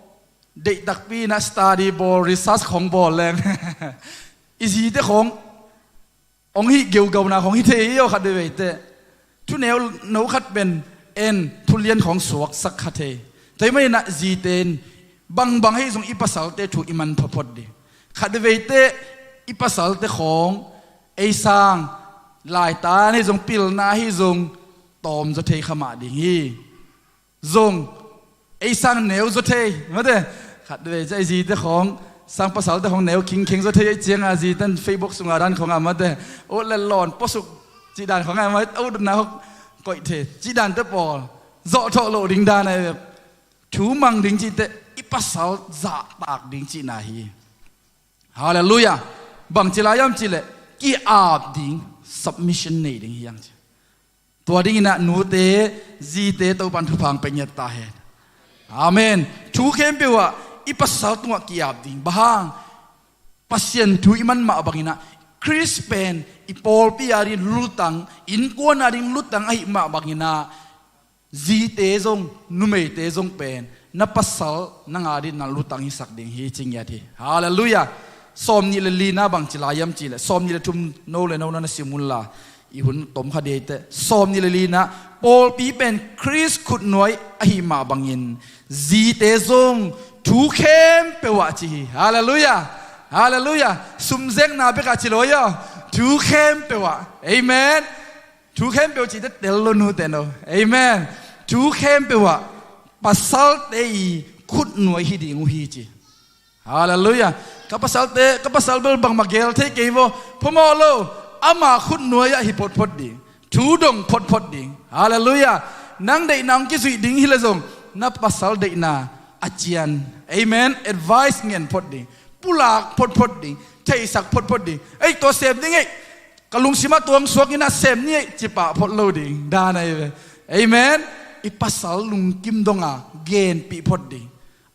de dak pi na study ball research khong ball leng isi te khong ong hi geu gau na khong hi the yo khadwe te tu neu no khat ben en tu lian khong suak sak khathe toi mai na ji ten bang hei zong ipasal te thu iman phapot di khadwe te ipasal te khong ei sang lai ta ni zong pil na hi zong tom zo thei khama ding hi zong ei sang neu zo thei ma de khadwe chai ji te khong sang pasal te khong neu king zo thei chiang a ji tan facebook sunga ran khong ama de o le lon posuk ji dan khong ama o na koi the ji dan te pol zo tho lo ding da nai thu mang ding chi te ipasal za tak ding chi na hi hallelujah bang chi la yam chi le ki ab ding submission nei ding yangตัวดิ้งนะนูเตจีเตตัวปันทุพังเป็นยัตตาเฮอาเมนทุกเข้มเปว่าอีปัสสาวตัวกียบดิ้งบางปัสยันทุอิมันมาบังอินะคริสเป็นอีปอลปีอารินลุตังอินกวนอารินลุตังไอมาบังอินะจีเตจงนุเมเตจงเป็นนับปัสสาวนังอารินนัลุตังฮิสักดิ้งฮีจริงยาทีฮาเลลูยาสอมนี่เลลีน่าบังจิลายมจิเลสอมนี่เลทุมโนเลโนนันสิมุลลาอีหุ่นตมคดีเตสอมนิลลีนะปอลปีเป็นคริสขุดหน่วยอหิมาบังอินจีเตซงทุเข้มเปวะจีฮาเลลูยาฮาเลลูยาสุมเซงนาเปกาจิโลยาทุเข้มเปวะเอเมนทุเข้มเปวจีเตเตลโลนูเตโนเอเมนทุเข้มเปวะปัสสัลเตยขุดหน่วยฮิดิงูฮีจีฮาเลลูยากับปัสสัลเตกับปัสสัลเบลบังมาเกลเทเกโวพมอโลอามาขุดหน่วยฮิพดดิทูดงพดดิฮาเลลูยานังเดนังกิสุดิงฮิเลซงนับปัสสัลเดนาอาเจียนเอเมนแอดไวส์เงินพดดิปุลากพดดิเทสักพดดิไอตัวเสพดิไงกะลุงสิมาตัวงสวกนี่นะเสพนี่จิปะพดโลดิดาในเอเมนอีปัสสัลลุงกิมดงาเกนปีพดดิ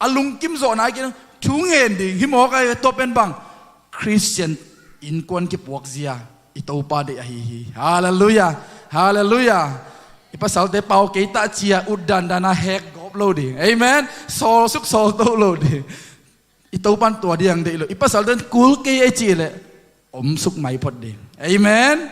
อาลุงกิมโซนายกินชูเงินดิฮิโมกไอตัวเป็นบังคริสเตียนอินกวนกิปวกเซียitu pada ahihi haleluya haleluya ipasal te pau kita cia udan dana hek gop lo di amen sol suk sol to lo di itu pan tua diang de lo ipasal ten kul ke e chi le om suk mai phot di amen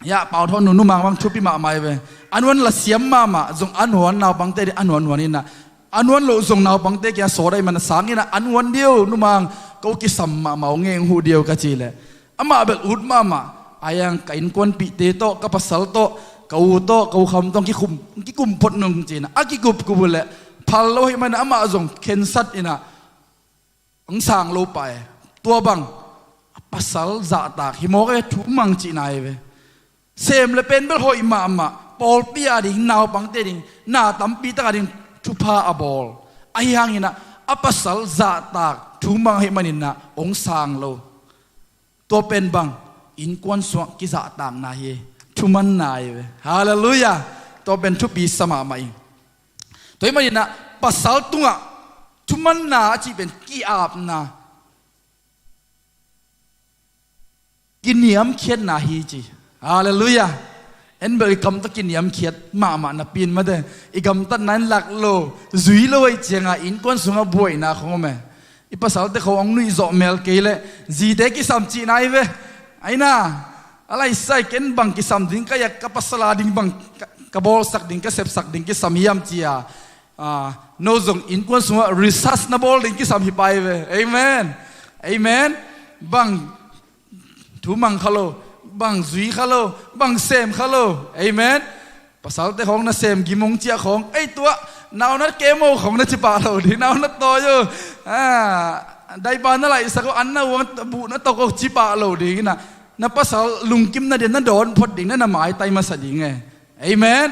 ya pau thon nu mang bang chupi ma mai ve anwan la siam ma jong anwan naw bang te anwan wanina anwan lo jong naw bang te kya so dai man sangina anwan dio nu mang ko ki sam ma mau ngeng hu dio ka chi le ama bel ud mama ayang kain kon pi te to ka pasal to kau kham tong ki kum pot nung china aki gup kubule phal lo hi man ama jong khen sat ina ong sang lo pai tua bang pasal za ta hi mo ke thu mang chi nai ve sem le pen bel hoi ma ma pol pi a ding naw bang te ding na tam pi ta ding thu pha a bol ayang ina apasal za ta thu mang hi manina ong sang loตัวเป็นบังอินกวนสวงกิจต่างนายทุมันนายฮาเลลูยาตัวเป็นทุบีสมาใหม่ตัวไม่นะปัสสาวะตัวทุมันนาจีเป็นกีอาบนา กินเนียมเขียดนาฮีจีฮาเลลูยาเอ็นเบอร์กำตะกินเนียมเขียดมานับปีนมาเด้อีกำตะนั้นหลักโลจุยโลไอเจียงอินก้นสุงบวยนาของแม่อีภาษาเด็กเขาองนุยจอเมลเกลจีเด็กกิสามจีนายเวไอ้น่าอะไรใส่เก็นบังกิสามดิ้งก็อยากกับภาษาดิ้งบังกับบอลสักดิ้งก็เสพสักดิ้งกิสามยามจีโนซงอินก้นสุงรีซัสนาบอลดิ้งกิสามฮิไปเวเอเมนเอเมนบังทูมังขโลบังจุยขโลบังเซมขโลเอเมนภาษาเด็กของน่ะเซมกิมงเจียของไอตัวนาวนัดเกมโมของนัดจิปาเราดีนาวนัดโตอยู่ได้บานนั่นแหละสักอันนั้นวันบุนัดโตก็จิปาเราดีนะนับภาษาลุงกิมนั่นเดียนนั่นโดนพอดิ่งนั่นน่ะหมายไตมาสดิ่งไงเอเมน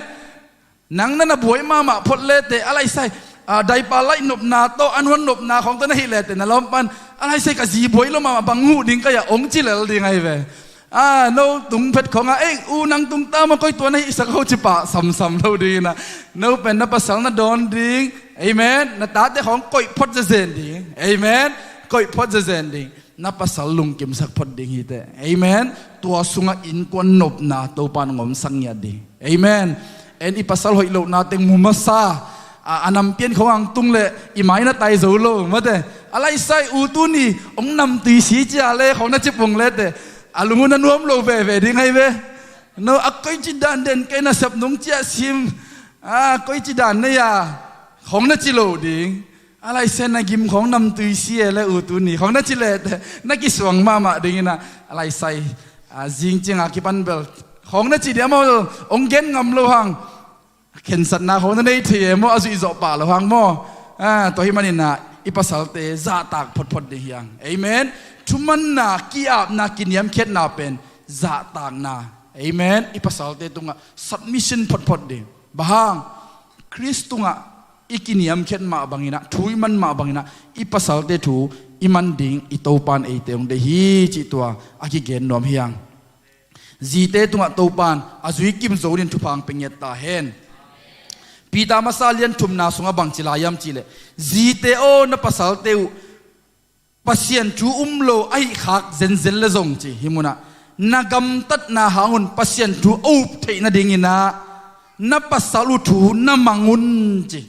นังนั่นน่ะบวยมาพอดเลเตอะไรใส่ได้ปลาไหลหนบนาโตอันวันหนบนาของตัวนั้นฮิเลเตนะล้อมปันอะไรใส่กะจีบวยลงมาบังหูดิ่งก็อย่าองจิเลลดิ่งไงเว้โนตุงเพชรของอูนังตุงตามาก้อยตัวนี้สักเขาจิปะซ้ำเราดีนะโนเป็นนับภาษานั่นโดนดิ่งเอเมนนับตาเตของก้อยพอดจะเซนดิ่งเอเมนก้อยพอดจะเซนดิ่งนับภาษาลุงกิมสักพอดดิ่งฮีเตเอเมนตัวสุงอินกวนนบนาตัวปานงมสังยาดิ่งเอเมนเอ็นอีภาษาหอยโลนาเต็งมุมาซาอันนำเปลี่ยนของอังตุงเลยอีหมายน่ะไตโซโลมาเตอะไรใส่อูตุนีองนำตีสีเจาเลของนัดจิปงเลเตอาลุงนั้นรวมโลเวดิ่งไงเวโนอักก้อยจิดานเด่นแกน่ะสับนงเจียซิมก้อยจิดานเนี่ยของนัดจิโลดิ่งอะไรเส้นนักกิมของนำตุยเสียและอูตุนีของนัดจิเลเตนักกิสวงมาดิ่งนะอะไรใส่จริงอากิปันเบลของนัดจิเดียมองเกนงำโลหังเข็นสัตนาของนั่นได้เทียมว่าสุยจบป่าโลหังโมตัวที่มันนี่นะอีภาษาเตจาตากพดดีอย่างเอเมนทุมันนากีอาบนากินยำเข็ดนาเป็นจาตากนาเอเมนอีภาษาเตตุงะ submission พดดีบางคริสตุงะอีกินยำเข็ดมาบังอินะทุยมันมาบังอินะอีภาษาเตทูอีมันดิ่งอีโตปานเอเตองเดฮีจิตัวอากิเกนนอมเฮียงจีเตตุงะโตปานอาจุยกิมโซดินทุพังเป็นเยตาเฮนปีตามาซาเลียนทุมนาสุงบังจิลายามจิเลจีเตโอนับภาษาเตวปัสยันจูโลไอขักเซนเซนเลซงจีฮิมุนะนักำตัดนาหาหุนปัสยันจูอุบเทนดิ่งนะนับภาษาลุทูนับมังุนจี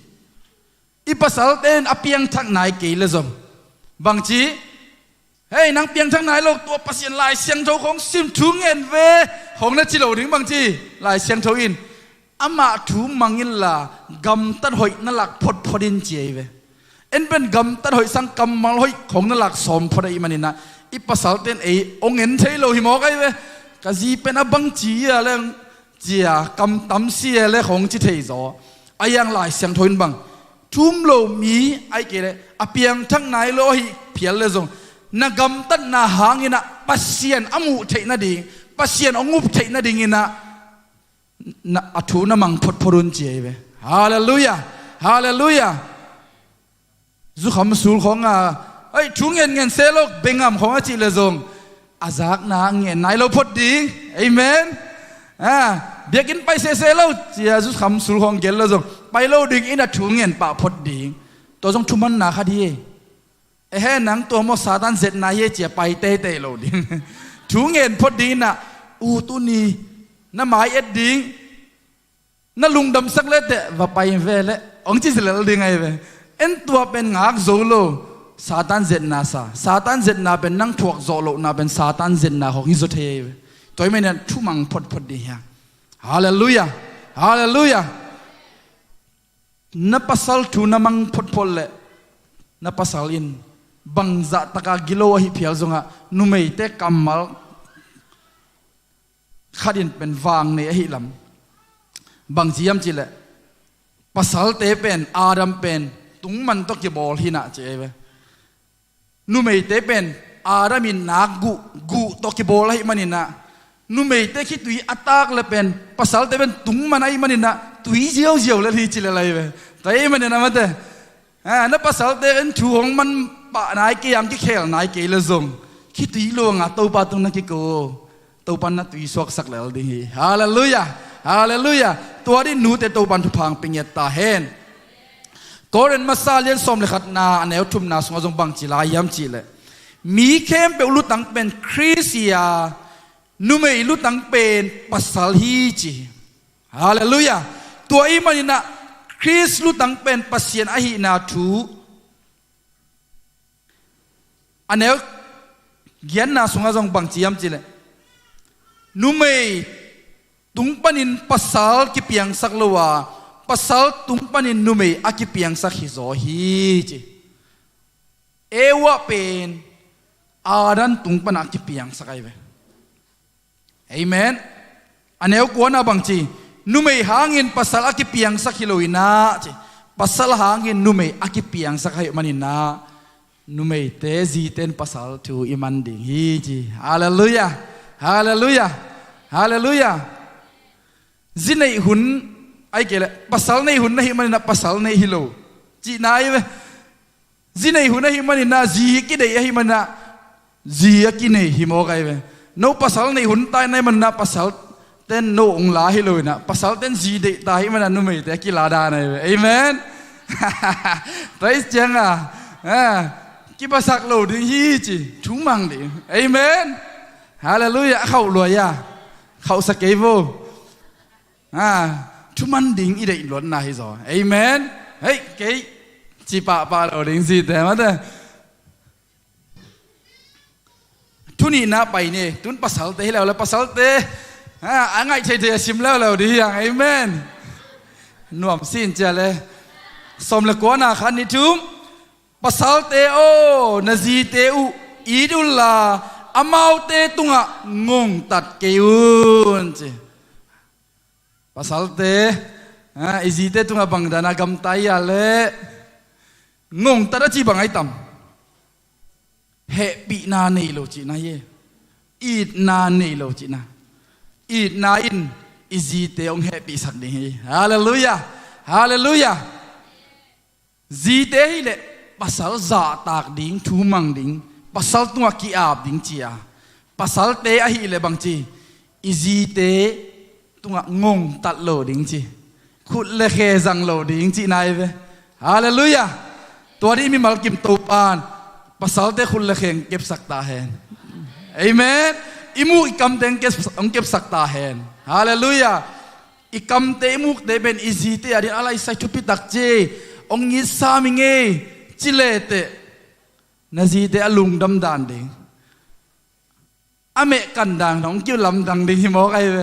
อีภาษาเตนอเปียงทักนายเกเลซงบางจีเฮ้ยนังเปียงทั้งนายโลกตัวปัสยันลายเสียงโทของซิมทุงเงินเวของนัดจิโลถึงบางจีลายเสียงโทอินอามาถูมังอินละกำตัดหอยนั่นหลักพอดินเจเวเอ็นเป็นกำตัดหอยสังกำมังหอยของนั่นหลักสมพอดีมันนี่นะอีภาษาเต้นองเงินเทโลหิมอกไอเวกะจีเป็นอบังจีอะไรเจียกำตำเสียเลยของจิเทโซไอยังลายเสียงโทอินบังทุ่มโลมีไอเกเรอเปียงทั้งนายโลหิเพียรเลยซงนักกำตัดนาหางินะปัสยันอามูเทนดิ่งปัสยันองุบเทนดิ่งนะนะอัฐุนมังพดรุนเจเวฮาเลลูยาฮาเลลูยาจุคำสูลของไอ้ทุ่งเงินเซโลกเบงามของอาจิเลซงอาซักนาเงินนายเราพดดิ่งเอเมนเบียกินไปเซโลเจียจุคำสูลของเกลเลซงไปโลดิ่งอินะทุ่งเงินป่าพดดิ่งตัวจงทุมันนาคดีเฮ้นังตัวมอซาตันเสร็จนายเจียไปเตโลดิ่งทุ่งเงินพดดิ่งนะอูตุนีน้าหมายเอ็ดดิ้งน้าลุงดำสักเล็ดเดะว่าไปเวลองจิสเลลดิ้งไงเวเอ็นตัวเป็นงักโซโลซาตันเจนนาซาตันเจนนาเป็นนั่งถวกโซโลนาเป็นซาตันเจนนาของอิสราเอลตัวไม่เนี่ยทุ่มังพดดีฮะฮาเลลูยาฮาเลลูยานับภาษาทูน้ำมังพดเลยนับภาษาอินบังจัตตะกิโลหิพิลซงะนุ่มเตะกัมมัลขัดินเป็นวางในหิลำบางทียามจิเลภาษาเตเป็นอาดัมเป็นตุงมันตกิบอลหินะเจเวนุ่มเตเป็นอาดัมินนักกุตกิบอลหิมันนินะนุ่มเตคิดตุยอัตากเลยเป็นภาษาเตเป็นตุงมันไอมันนินะตุยเจียวเลยที่จิเลอะไรเวแต่มันเนี่ยนะมันเตนั่นภาษาเตเป็นชูของมันปะนายเกี่ยมที่เขลนายเกี่ยเลยซงคิดตุยลวงอ่ะตัวปาตุงนักกิโกตัวปันนัดตุยสวกสักแล้วดีฮาเลลูยาฮาเลลูยาตัวนี้หนูแต่ตัวปันทุพังเป็นยตาเฮนก็เรนมาซาเลียนสมเลยขัดนาแนวทุ่มนาสงฆ์บังจิลายย้ำจิเลมีเข้มเปอุลุตังเป็นคริสเตีย นุเมลุตังเป็นปัสสาวะจีฮาเลลูยาตัวอีมันนะคริสลุตังเป็นปัสเซียนอหินาทูอันนี้เกียนนาสุงาจงบังจียมจีเลยนุเมตุงปันินปัสสาวะกิเปียงสักลัวปัสสาวะตุงปันินนุเมอากิเปียงสักฮิโซฮีจีเอวะเป็นอาดันตุงปันอากิเปียงสักไอเวเอเมนอันนี้กวนอาบังจีนุเมหางินปัสสาวะอากิเปียงสักฮิโลอินาจีปัสสาวะหางินนุเมอากิเปียงสักไอมันินานุเมเตจีเตนปัสสาวะทูอิมันดิฮีจีฮาเลลูยาฮาเลลูยาฮาเลลูยาจีในหุ่นไอเกลปัสสาวะในหุ่นในมันนะปัสสาวะในฮิโลจีนายเวจีในหุ่นในมันนะจีกิเดยมันนะจีกินในหิมโอไกเวโนปัสสาวะในหุ่นตายในมันนะปัสสาวะเต้นโนองลาฮิโลนะปัสสาวะเต้นจีเดตายมันนะนุเมเตกิลาดาในเวเอเมนไตรเจงอ่ะกิบสักโลดึงฮีจีทุ่งมังดิเอเมนฮาเลลูยาเข้ารวยอะเข้าสเกโวทุมันดิ่งอีเด็กล้วนนาฮิโซเอเมนเฮ้ยเกย์จีปะปะเราดิ่งสิแต่มาเถอะทุนี่นะไปเนี่ยทุนปัสสาวะเตะแล้วปัสสาวะเตะอันไงใช่เดียชิมแล้วเราดีอย่างเอเมนนวมสิ้นเจเลยสมละกวนาขันนิทุมปัสสาวะเตโอนจีเตอุอีดุลลาอามาวเตตุงะงงตัดเกยุนจีปัสสาวะเตอีจีเตตุงะบังดานากำไตยาเลงงตัดจีบังไอตัมเฮปีนาเนโลจีนะเยอีดนาเนโลจีนะอีดนาอินอีจีเตองเฮปีสักนี่ฮาเลลูยาฮาเลลูยาจีเตฮิเลปัสสาวะจ่าตากดิ่งทูมังดิ่งปัสสาวะตัวกีอาบดิ่งจีอาปัสสาวะเตอหิเลบังจีอีจีเตตัวงงตัดโลดิ่งจีขุดเลเคจังโลดิ่งจีนายเวฮาเลลูยาตัวนี้มีมัลกิมตูปานปัสสาวะเตขุดเลเคงเก็บสักตาแหนเอเมนอิมูอิกำเตงเก็บสักตาแหนฮาเลลูยาอิกำเตมุกเตเป็นอีจีเตอดีอะไรใส่ชุดพิตักเจองยิสามิงเงจิเลเตนาจีเตอลุงดำดานดิงอเมกันดังน้องกิ้วลำดังดิงฮิโมกไอเว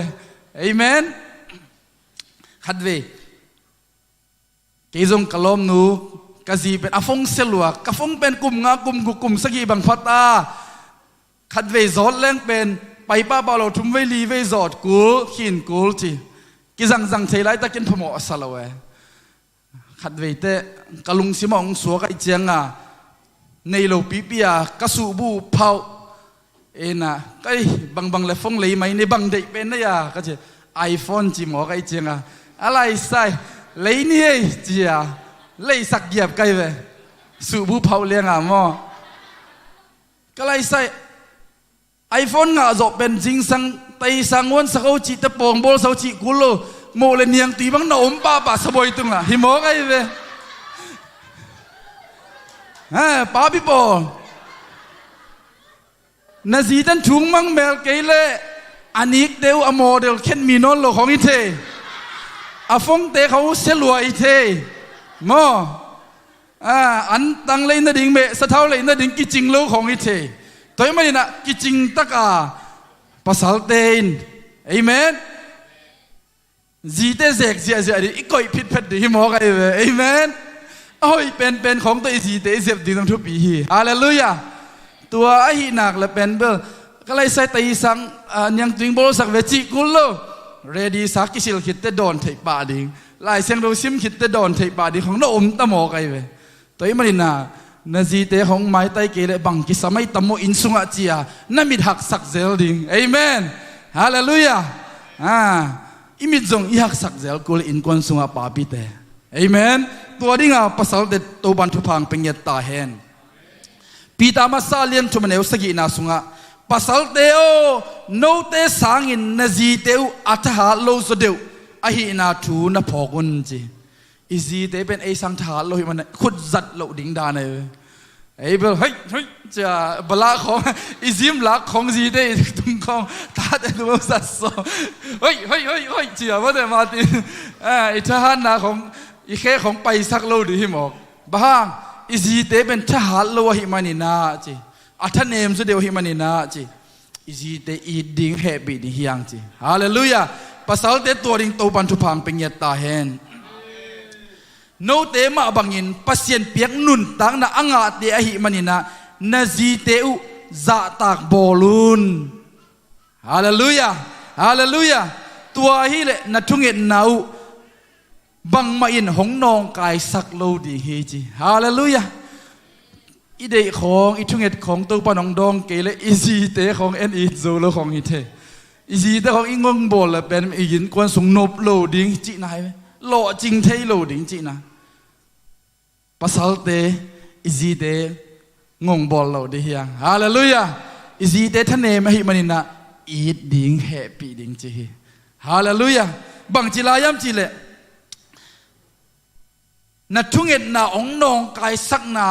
เอเมนขัดเวกิจงกลมนูกะจีเป็นอฟงเซลัวกะฟงเป็นกลุ่มงากลุ่มกุมสกีบังพัตตาขัดเวจอดแรงเป็นไปป้าบาเราทุ่มเวลีเวจอดกูขินกูจีกิจังเทไลตะกินพมอสลาเวขัดเวเตกะลุงสิมองสัวกะอีเจียงในโลปีปีกะสูบูเผาเอ็นะก็บังเลฟงเลยไหมในบังเด็กเป็นนะยาก็จะไอโฟนจีหมอก็อีเจียงอะไรใส่เลยนี่จีเลยสักเหยียบไกเวสูบูเผาเลี้ยงหมอก็เลยใส่ไอโฟนจบเป็นจริงสังไตสังวันสักเอาจีตะปองบอลสักจีกุโลโมเลเนียงตีบังหน้าอมป้าสบายตรงหิมอไกเวป้าพี่ปอนาจีตันถุงมังเมลเกเลอันนี้เดียวอโมเดลเข็นมีนนโลของอิเทอาฟงเตเขาเสลวยอิเทมออันตังเลยนาดิ่งเมสะเท่าเลยนาดิ่งกิจิงโลของอิเทตัวไม่นะกิจิงตะกาภาษาเตนเอเมนจีเตเซกเสียดิอีกอยผิดเพ็ดดิมอไกเวเอเมนโอ้ยเป็นของตัวจีเตเซฟดีทั้งทุกปีฮาเลลูยาตัวไอ้หินักและเป็นเบอร์ก็เลยใส่ตีสังยังจริงบอลสักเวจิกุลโลเรดีสักกิสิลคิดเตดอนเทปาดิงลายเสียงเราซิมคิดเตดอนเทปาดิของน้าอมตะโมไกเวตัวไอ้มันน่ะนาจีเตของไม้ไตเกลบังกิสมัยตะโมอินสุงอาจียนั่นมีหักสักเซลดิงเอเมนฮาเลลูยาอิมิจงอีหักสักเซลกุลอินกวนสุงอาปาปิเตเอเมนตัวนี้งาภาษาเด็ดตัวบันทุพังเป็นเงตาเฮนปีตามาซาเลียนชุมันเอวสกีนาสุงะภาษาเตโอโนเตสังอินนาจีเตออัตหาโลสเดวอหินาทูนพอกุนจีอีจีเตเป็นไอสังทาโลหิมันขุดจัดโลดิ่งดานเลย ไอ้เบลเฮ้ยจะบลาของอิซิมลักของจีได้ตุ้งของตาแต่ตัวสัตว์สองเฮ้ยเจียว่าแต่มาติไอ้ทหารนาของอีแค่ของไปสักโลดีหิมอกบ้างอิซีเตเป็นทหารโลหิมานินาจีอัฐเนมสุดเดียวหิมานินาจีอิซีเตอีดิ้งแฮปปี้ดิฮิยังจีฮาเลลูยาภาษาเตตัวดิ่งโตปันทุพังเป็นเงียตาเฮนโนเตมาบังอินปัสเซียนเปียกนุนตังนะอังอาเตอหิมานินานาจีเตอุซาตากบอลุนฮาเลลูยาตัวฮิเลนัทุงเอ็นนาอุบังมาอินหงนองกายสักโลดีเฮจีฮาเลลูยาอีเดของอีทุงเอ็ดของตัวปนองดองเกลอีซีเตของเอ็นอีโซโลของอีเทอีซีเตของอีงงบอลเป็นอียินกวนสงนบโลดิ้งจีนายโลจริงเทโลดิ้งจีนะภาษาเตอีซีเตงงบอลโลดีเฮียฮาเลลูยาอีซีเตท่านเนมหิมันินะอีดดิ้งแฮปปี้ดิ้งจีฮาเลลูยาบังจิลายามจิเลนัดทุ่งเอ็ดนาองนองกายสักนา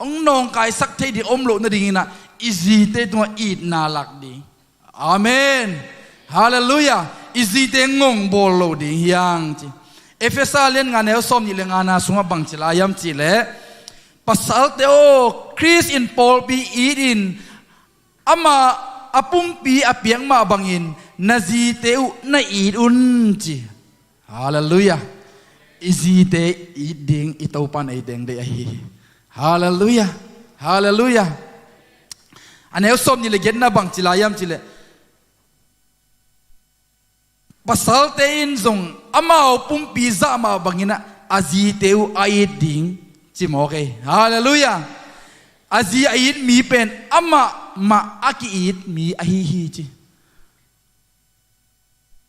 องนองกายสักเทดีอมโลนาดิ้งนะอิซีเตตัวอีดนาลักดิ้งอาเมนฮาเลลูยาอิซีเตงงบอลโลดิ้งยังจีเอเฟซัสเลียนงานเอลซอมนี่เลงานาสุงบังจิลายามจิเลภาษาเตโอคริสอินปอลปีอีดินอามาอาปุ่มปีอาเปียงมาบังอินนาจีเตอุนาอีดอุนจีฮาเลลูยาอิซีเตอีดิงอิตาปันไอเดงเดฮีฮาเลลูยาอันเอลซอมนี่เลเกนนาบังจิลายามจิเลภาษาเตอินซงอามาอาปุ่มปีซามาบังอินะอาจีเตอุไอดิงจิโมเกฮาเลลูยาอาจีไอดมีเป็นอามาอากีอิดมีอาฮีจิ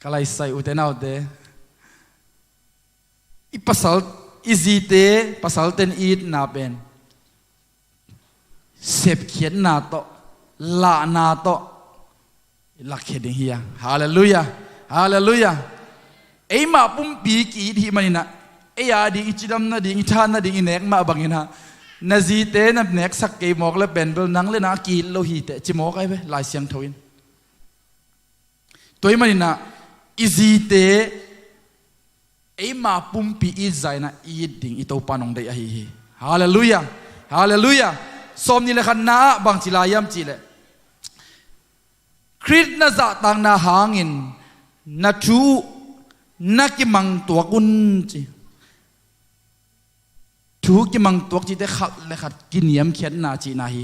กลายใส่อุเทนเอาเดอีภาษาอิจีเตภาษาเตนอิดนาเป็นเสพเขียนนาโตลานาโตลักเฮดิงเฮียฮาเลลูยาไอมาปุ่มปีกีดีมันนี่นะไอ้ยาดิอิจิดัมนาดิอิชานาดิอิเนกมาบังอินะนาจีเตนับเนกสักเกมอกและเป็นเบลนังเลนากีโลหิตจิมอกไอ้เว้ลายเสียงทวินตัวมันนี่นะอิจีเตไอ้มาปุ่มปีอิใจนะอีดิ่งอิโตปานองได้ฮีฮาเลลูยาสมนี่เลยขันนาบังจิลายามจิเลคริสนาจะต่างนาหางินนาทูนักกิมังตัวกุนจีทูกิมังตัวจีได้ขัดเลยขัดกินยำเขียนนาจีนาฮี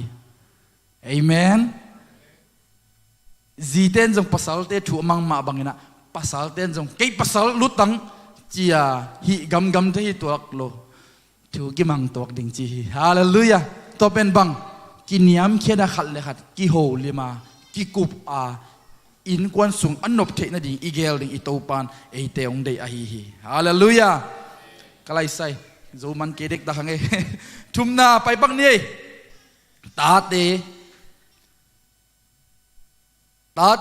เอเมนจีเต้นจงภาษาเตถูมังมาบังนะภาษาเต้นจงเกี่ยภาษาลุตังจียฮีกำที่ตัวโลทูกิมังตัวดิ่งจีฮาเลลูยาตัวเป็นบังกินยำเขียนขัดเลยขัดกิโฮลิมากิกุบอินกวนสุงอันนบเทนดิ่งอีเกลดิ่งอิโตปานเอเตองเดอฮีฮาเลลูยากลายใส่จูมันเกดิกตาหังเอทุมนาไปบังนี่ตาเ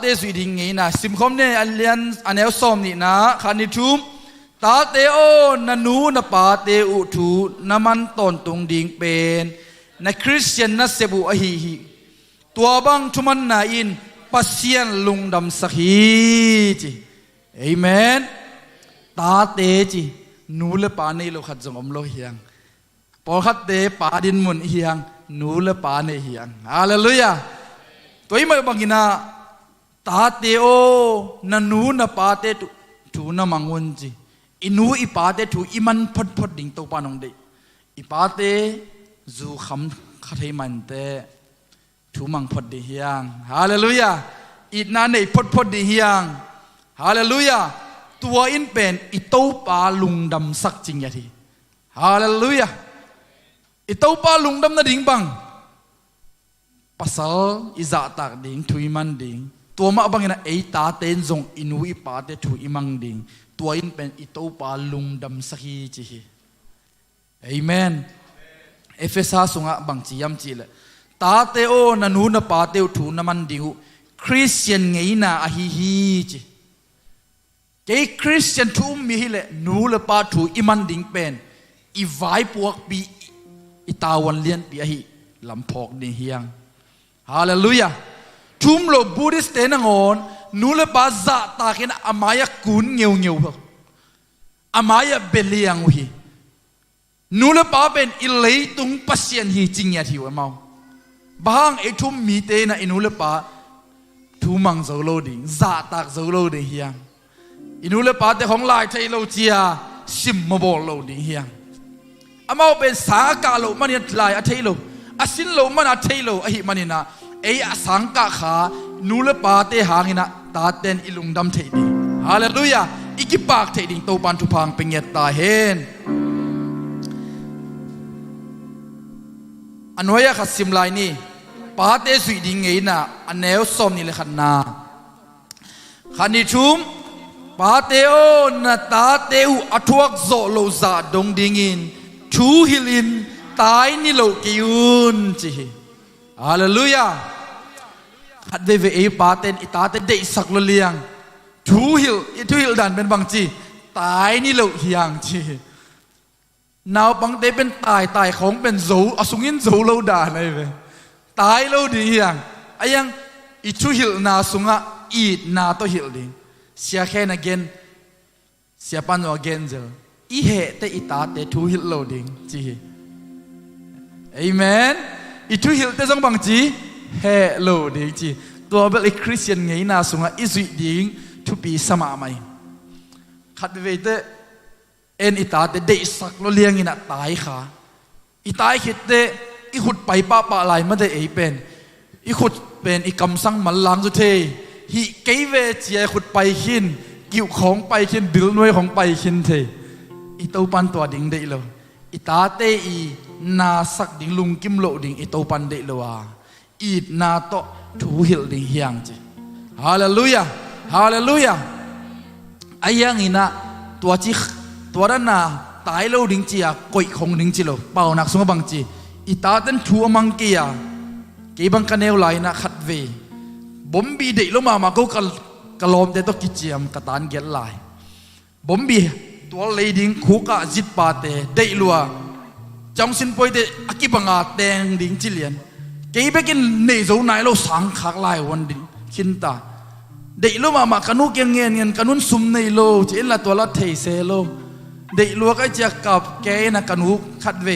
ตสุดิ่งไงนะสิมคอมเนี่ยอันเลียนอันเอลซอมนี่นะขันนิทุมตาเตโอนันูนปาเตอุทูน้ำมันต้นตรงดิ่งเป็นในคริสเตียนนัสเซบุอฮีตัวบังทุมันนาอินปัสเซียนลุงดำสักฮีจีเอเมนตาเตจีนูเลปาเนโลขัดจงอมโลเฮียงพอขัดเตปาดินมุนเฮียงนูเลปาเนเฮียงฮาเลลูยาตัวอีมาบังกินาตาเตโอนันูนปาเตถูนามังวนจีอินูอีปาเตถูอีมันพดดิ่งตัวปานองเดอีปาเตจูคำขัดให้มันเตถูมังพดดิเฮียงฮาเลลูยาอีนาเนพดดิเฮียงฮาเลลูยาตัวอินเป็นอิโตปาลุงดำสักจริงยาทีฮาเลลูยาอิโตปาลุงดำนาดิ่งบังภาษาอิจาตากดิ่งถุยมันดิ่งตัวมาบังนะไอตาเต้นจงอินุอิปาเตถุยมังดิ่งตัวอินเป็นอิโตปาลุงดำสักฮีจีเอเมนเอเฟซัสสุงะบังจียมจีเลตาเตโอนันูนปาเตถุนมันดิ่งคริสเตียนไงนะอฮีฮีจีเกี่ยคริสเตียนทุ่มมีเลยนูเลปาถูอิมันดิ่งเป็นอีไว้พวกปีอีตาวันเลียนปีอะฮี ลำพอกดิเฮียงฮาเลลูยาทุ่มโลบูดิสเตนังอนนูเลปาซาตากินอามายกุนเงียวเงียวอามายเบลียงวีนูเลปาเป็นอิเลตุงปัสเซียนฮีจริงยาทิวเมาบางไอทุ่มมีเตนะอินูเลปาทุ่มังโซโลดิงซาตากโซโลดิเฮียงอินูเลปาแต่ของลายไทยโลเจียซิมมาบอลโลดิเฮียงอามาเป็นสากาโลมันยันลายอาเทโลอาสินโลมันอาเทโลอหิมันนะไอสังกะขานูเลปาเตหางินะตาเตนอิลุงดำเทดีฮาเลลูยาอิกิปากเทดิงโตปันทุพังเป็นเงตาเฮนอันวยขัดสิมลายนี่ปาเตสุยดิงเงนะอันเนวสมนี่เลยขันนาขันนิชุมปาเตโอนาตาเตอุอัทวกโซโลซาดงดิงินทูฮิลินตายนี่โลกิยุนจีฮาเลลูยาขัดเวเวเอปาเตนอิตาเตเดสักลเลียงทูฮิลดันเป็นบางจีตายนี่โลเฮียงจีนาวบางเตเป็นตายของเป็นโซอสุงินโซโลดานอะไรเวตายโลดีเฮียงไอ้ยังอิทูฮิลนาสุงะอีดนาโตฮิลดิเสียแค่นักเกนเสียปันว่าเกนเจออีเหตอิตาเตทูฮิลโลดิงจีเอเมนอิทูฮิลเตจงบางจีเฮโลดิงจีตัวเบลคริสเตียนไงนาสุงะอิสุดิงทุปีสมาไหมขัดเวเตเอ็นอิตาเตเดสักโลเลียงอินะตายขาอิตายคิดเตอีขุดไปป้าลายไม่ได้เอเป็นอีขุดเป็นอีกำสังมันล้างสุดเทฮีเกยเวเจียขุดไปขินกิ่วของไปขินดิลนวยของไปขินเทอีเต้าปันตัวดิ่งได้เลยอีตาเตอีนาสักดิ่งลุงกิมโลดิ่งอีเต้าปันได้เลยว่าอีนาโตทูฮิลดิ่งเฮียงจีฮาเลลูยาฮาเลลูยาไอ้ยังอีน่ะตัวนั้นน่ะตายโลดิ่งจีอะก่อยของดิ่งจีโลเป่าหนักสงบังจีอีตาเต้นทัวมังเกียกีบังกันเอวไหลน่ะขัดเวบอมบีเด็กลงมาก็กะลอมเดตกิจยมกตันเกลายบอมบีตัวเลยดิ้งคู่กะจิตปาเตเด็กลัวจังสินปอยเตอกิบังอาแดงดิ้งจิเลียนกีไปกินเนโซนายโลสังขักลายวันดิ้งขินตาเด็กลงมากันุกยังเงียนกันุนซุมในโลเจลละตัวละเทเซโลเด็กลัวก็จะกับแกนะกันุขัดเว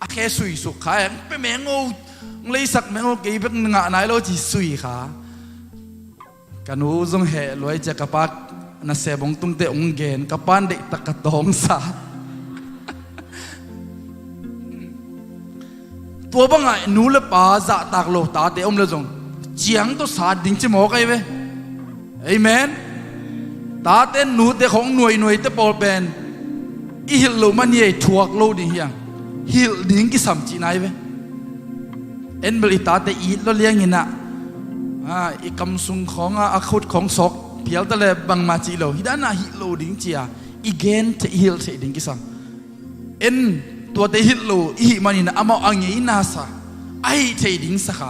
อะแค่สุยสุขายไปแมงโง่เลยสักแมงโง่กีเป็นงะนายโลจีสุยขากันหูจงเหลอยจะกระปักน่าเสบงตุงเตองเกนกระปันเด็กตะกะตองสาตัวบังไงนูเลป้าจะตากโลตาเตอมเลจงเจียงตัวสาดิ่งจิโมกไอเวเอเมนตาเตนูเตของหน่วยเตปอลเป็นอีฮิลโลมันเย่ทวกโลดิ่งยังฮิลดิ่งกิสัมจีนายเวเอ็นเบลิตาเตอีโลเลี้ยงยินะอีกำสุงของอาคุดของศกเพียวตะเลบังมาจีโลฮิดานาฮิโลดิ้งเจียอีเกนเทฮิลเทดิ้งกิสังเอ็นตัวเทฮิโลอีมันนี่นะอามาอังเงินาซาไอเทดิ้งสัก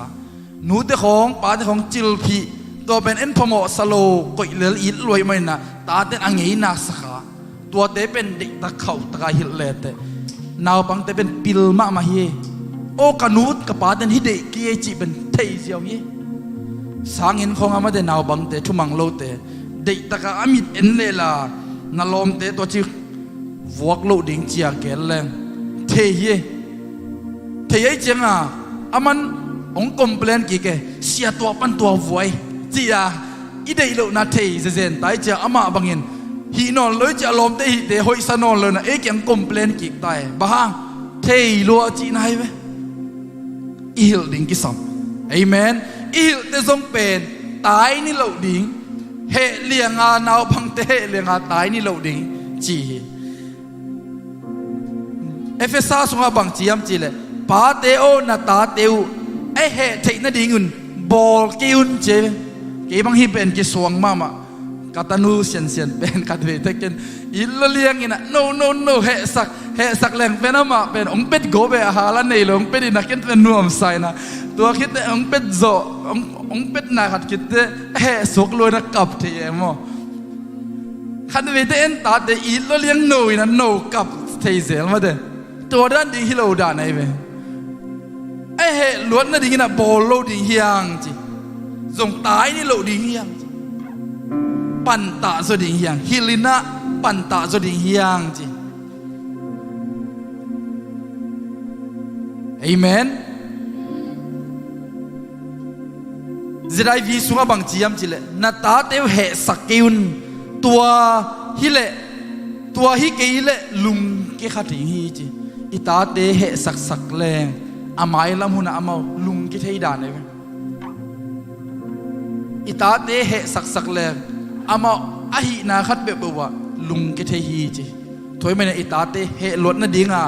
นูเตของป้าเตของจิลพีตัวเป็นเอ็นพมอสโลก็อิเลลอีรวยมันนะตาเตอังเงินาสักตัวเตเป็นเด็กตะเขาตะกาฮิลเลเตนาวปังเตเป็นปิลมาเฮโอกันูตกับป้าเตนฮิเดกีเอจิเป็นเทเซียวเยสางอินของอามาเดนาวบังเตทุมังโลเตเด็กตะกาอามิดเอ็นเลลานาลอมเตตัวจิวอกโลดิ่งเจียเกลเลงเทเยจังอามันองคอมเพลนกี่แกเสียตัวปันตัวววยจียอีเดโลนาเทเซนตายเจียอามาบังอินฮีนอนเลยจะลอมเตฮีเตหอยสนอนเลยนะเอ๊ะยังคอมเพลนกี่ตายบ้างเทโลจีนายเวอีฮิลดิ่งกิสัมเอเมนอีฮิลเตซงเป็นตายนี่เหล่าดิ่งเฮเลียงานาวพังเตเลียงาตายนี่เหล่าดิ่งจีเอเฟซัสงาบังจียมจีเลยปาเตโอนาตาเตวไอเฮเทนดิ่งุนบอลกิอุนเจกีบังฮิเป็นกิสวงมามากาตานูเซียนเป็นกัดเวทเกนอิลเลียงอินะ no เฮสักแรงเป็นมาเป็นองเป็ดโกเบอาหารในหลงเป็ดนักเก็ตเป็นนัวมไซนะตัวคิดองเป็ดโซองเป็ดนักคิดเฮสุกลอยนักกับเทียมขัดเวทเอ็นตาเตอิลเลียงโนอินะโนกับเทเซลมาเดตัวด้านดีฮิโลดานไอเวไอ hệ luận na đi na bồ lâu đi hiang chi dùng tái ni lâu đi hiang pan tạ zo đi hiang hilina pan tạ zo đi hiang chi amen Zidai vi sunga bang chiam chile na ta teu he sakiun tua hile tua hi ke le lung ke khati hi chi ita te he sak sak leng amai lam huna amau lung ke thei da ne ita te he sak sak leng amau ahi na khat be wa lung ke thei hi chi thoi mena ita te he lot na dinga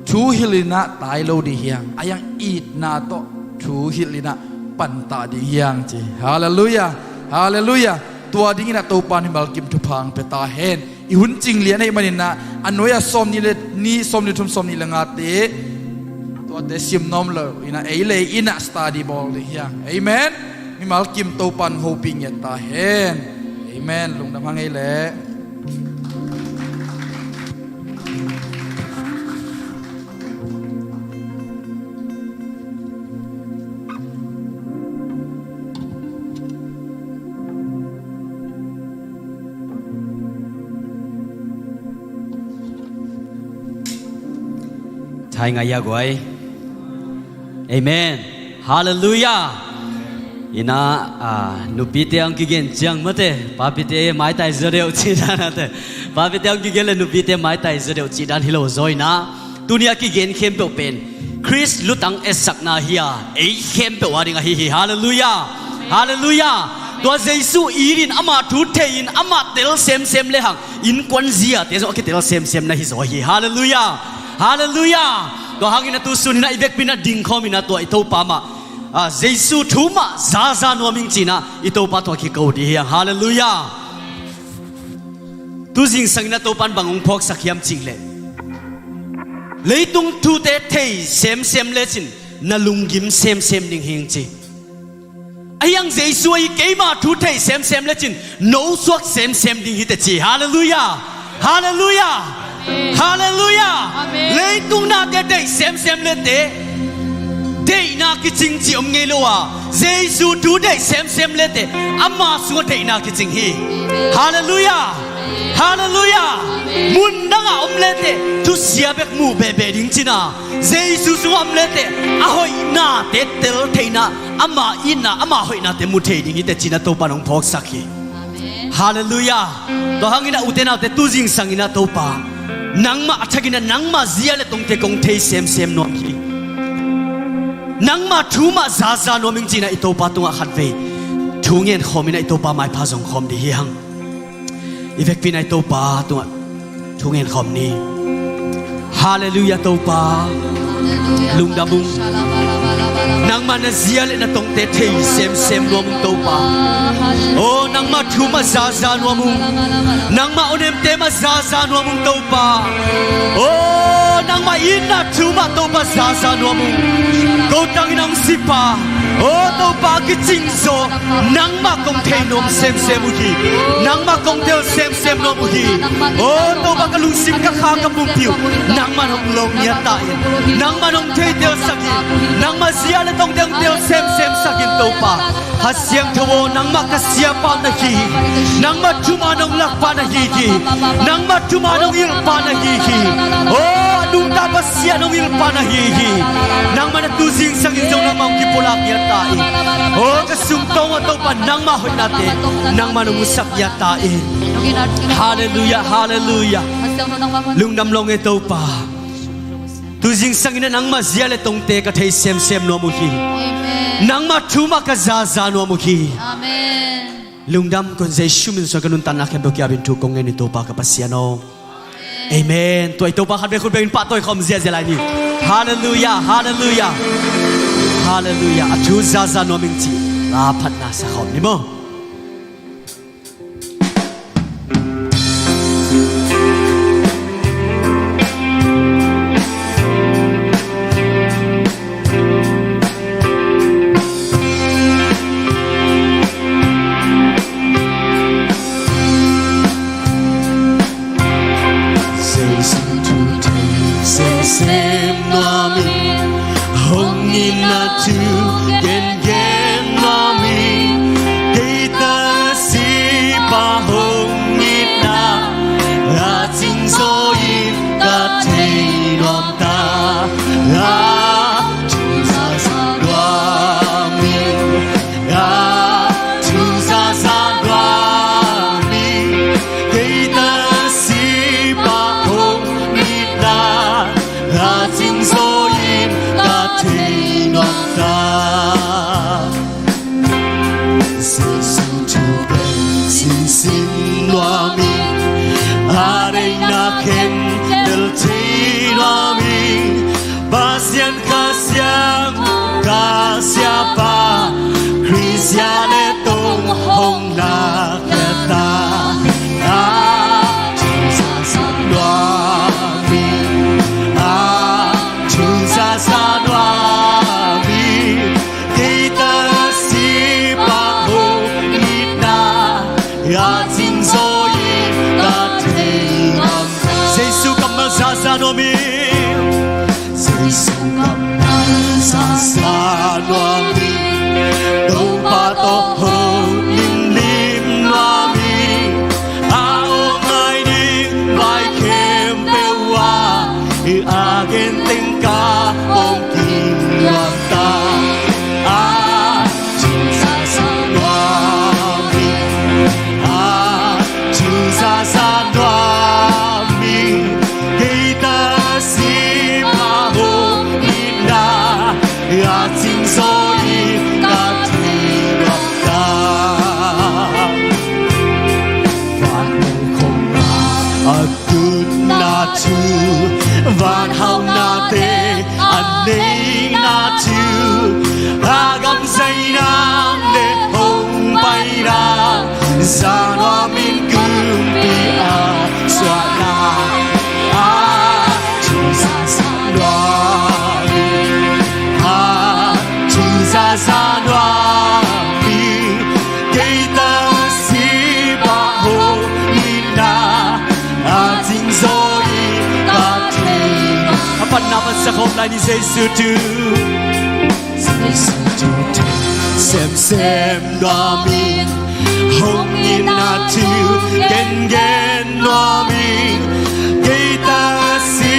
thu hilina tai lo di hiang ayang it na to thu hilina panta di hiang chi hallelujah hallelujah tua dingina to pan himal kim thu phang pe ta hen I hun ching lian hai manina anoya som ni le ni som ni thum som ni langa te tua te sim nom lo ina eile ina study ball di hiang amen himal kim to pan hoping ya ta hen amen lung dam hang ei le Thai ngay ya goy amen hallelujah ina nupite ang kigen jang mate papite mai tai zereu chidan ate papite ang kigen le nupite mai tai zereu chidan hilo zoina dunia kigen khempe pen Chris lutang esak na hiya ei khempe waringa hi hallelujah hallelujah tua Jesu irin ama thu thein ama tel sem le hang in kwan zia te zo ke tel sem na hi zo hi hallelujah hallelujah to hangina tu sunina ibek pina ding khomina to ito pama Jesu thuma za no ming china ito pa to ki ko di hallelujah tu jing sangina to pan bangong phok sakhiam chingle leitung thu te thei sem le chin na lungim sem ning hing chi ayang Jesu ai keima thu thei sem le chin no suak sem ding hi te chi hallelujah hallelujah hallelujah leitung na te te sem le te te na ki ching chi om ngei lo wa Jesu tu te sem le te amma su te na ki ching hi hallelujah hallelujah mun na nga om le te tu sia bek mu be ding china Jesu su om le te a hoi na te tel te na amma ina amma hoi na te mu te ding te china to pa nong phok sakhi hallelujah to hangina utena te tu jing sangina to pa nangma athagina nangma zia le tongte kong thei sem nom hi nangma thuma za no ming china ito pa tunga khatve thungen khomina ito pa mai phajong khom di hang ivek pina ito pa tunga thungen khom ni hallelujah to pa lungdabung nangma na zia le na tongte thei sem nom to pa oh nangma thuma za no mung nangma onem te ma za no mung to pa oh nangma ina thuma to pa za no mung ko tang nang sipa oh to pa ki ching so nangma kong thei nom sem mu hi nangma kong tel sem nom hi oh to ba ka lung sim ka kha ka bum piu nangma nong lom nia ta nangma nong thei tel saki nangma sia le tong tel sem sakin to pa ha siang thawo nangma ka sia pa na hi nangma thuma nong lak pa na hi nangma thuma nong il pa na hi oh dung ta ba sia nong il pa na hi nangma na tu sing sang in jong nangma ki polak ya ta oh ka sum tong to pa nangma hoi na te nangma nong sak ya ta hallelujah hallelujah lungnam long e to pa tu jing sang ina nangma zia le tong te ka thei sem no mu hi nangma thuma ka za no mu hi amen lungdam kon jai shumin so kanun tan na khem kya bin thu kong ni to pa ka pasiano amen toi to pa khat be khut be pa toi khom zia lai ni hallelujah hallelujah hallelujah athu za no ming chi la phat na sa khom ni mo tu gen gen lo mi kita si pa hong nít na a chính số im ta thấy nom ta a tu sa sa đoa mi a tu sa sa đoa mi kita si pa hong nít na a chính số im ta thấy nom ta xin xin loa mi a đây na khen del thi loa mi pasian ka siapa Cristiane tong hong na kata a tu sa loa mi a tu sa loa mi kita si pa ho a chính số im ta thấy nom ta Giêsu cảm ơn xa xa nó mi Giêsu cảm ơn xa xa nó mi đâu ba to hồ lim lim nó mi a ô ai đi vai kem bêu hoa a gen tình ca bông kim loạn ta a chính xa xa nó mi tu sa sa đoa mi kita si pa ho ina a chính số im ta thấy nom ta van không na kun na tu van hao na te an nei na tu a gam say na le hong bai na sa no min kum pi a swa na a tu sa loa mi a tu sa loa mi kita si ba ho ina a chính số im ta thấy apa nama sekolah ni Giêsu tu Giêsu tu xem loa mi hong in na tu gen gen loa mi kita si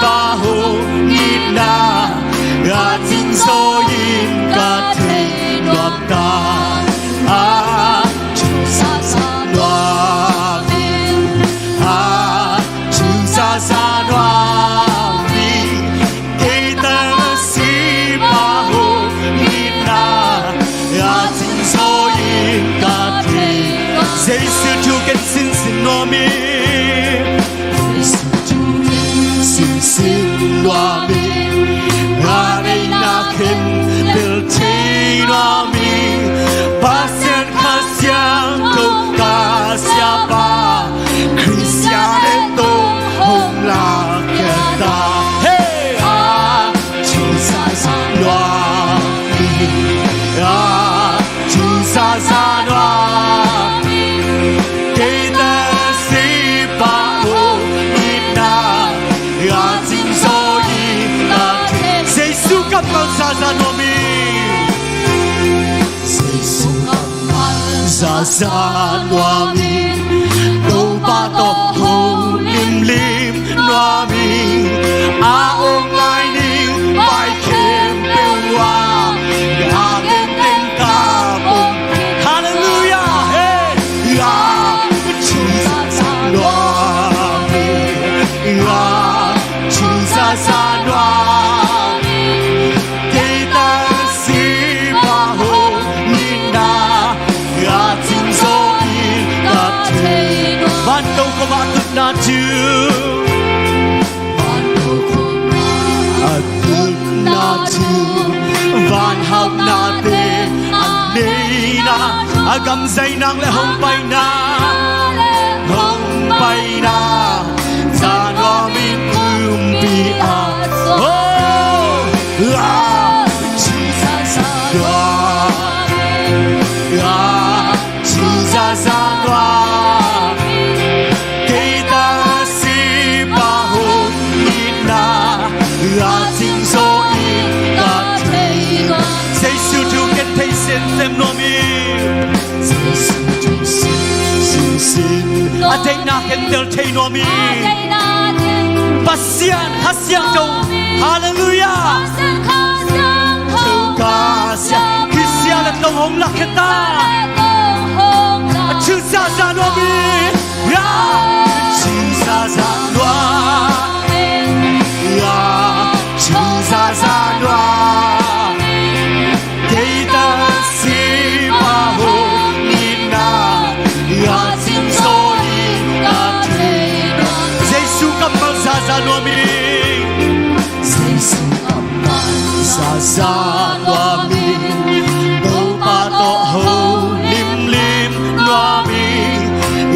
pa hong in na a chính số im ta thấy nom ta a tu sa loa mi a tu sa loa mi kita si pa hong in na a chính số im ta thấy Giêsu tu gen sin sin no mi Giêsu tu gen sin sin no mi a đây na khen del thi no mi pasian ka siapa Cristiane tong hong la keta hey a tu sa loa mi a tu sa loa mi kita si pa ho ina a chính số im ta thấy Giêsu cảm ơn xa xa nó mi Giêsu cảm ơn xa xa nó mi đâu ba to hồ lim lim nó mi a ôm ai đi vai kem bêu hoa a gen tên ca bông Hallelujah hey a tu sa loa mi a tu sa loa mi kita si pa ho ina a chính số im ta thấy van đâu có ba tụt na tu van đâu có tụt na tu van hao na te an nei na a gam say nang le hong pai na za no min kum pi a oh a tu sa loa a tu sa loa kita si pa ho ina a chính số im ta thấy del thei no mi pasian hasiang châu hallelujah châu ca sia kisia la tông hong la kheta chư sa sa no mi ya chư sa sa no ya chư sa sa no sa no mi Jesus sa no mi do pa to ho lim lim no mi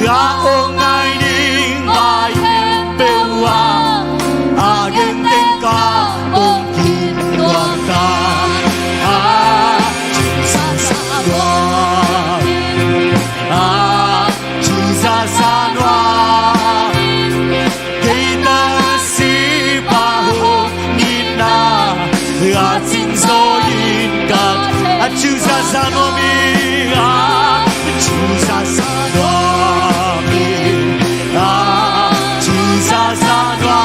ya ong ai ding bai pe wa a gen ten ka ong kin wa ta a Jesus sa no a Jesus sa no chư sa sa no mi chư sa sa no mi chư sa sa no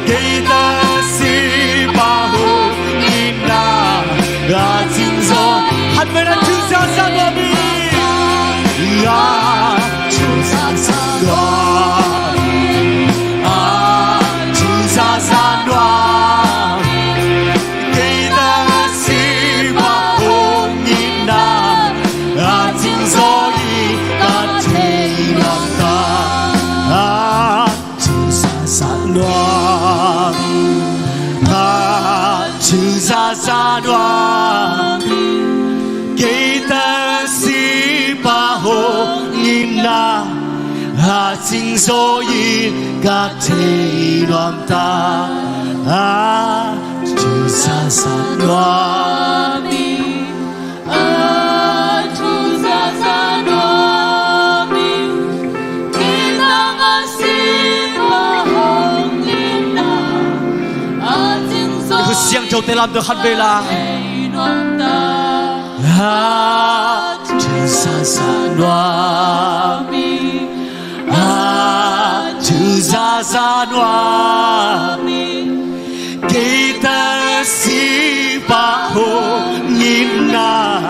cây ta si ba hu in na ga chim zo hát với là chư sa sa no mi chư sa sa no chư sa sa no sa đoan cây ta si ba hồ nghìn na hà chính số yi cả thế loạn ta chư sa đoan chư sa đoan cây ta si ba hồ nghìn na hà chính số siang châu tê làm được hát về là chư sa đoa chư sa đoa cây ta si ba hồ nghìn na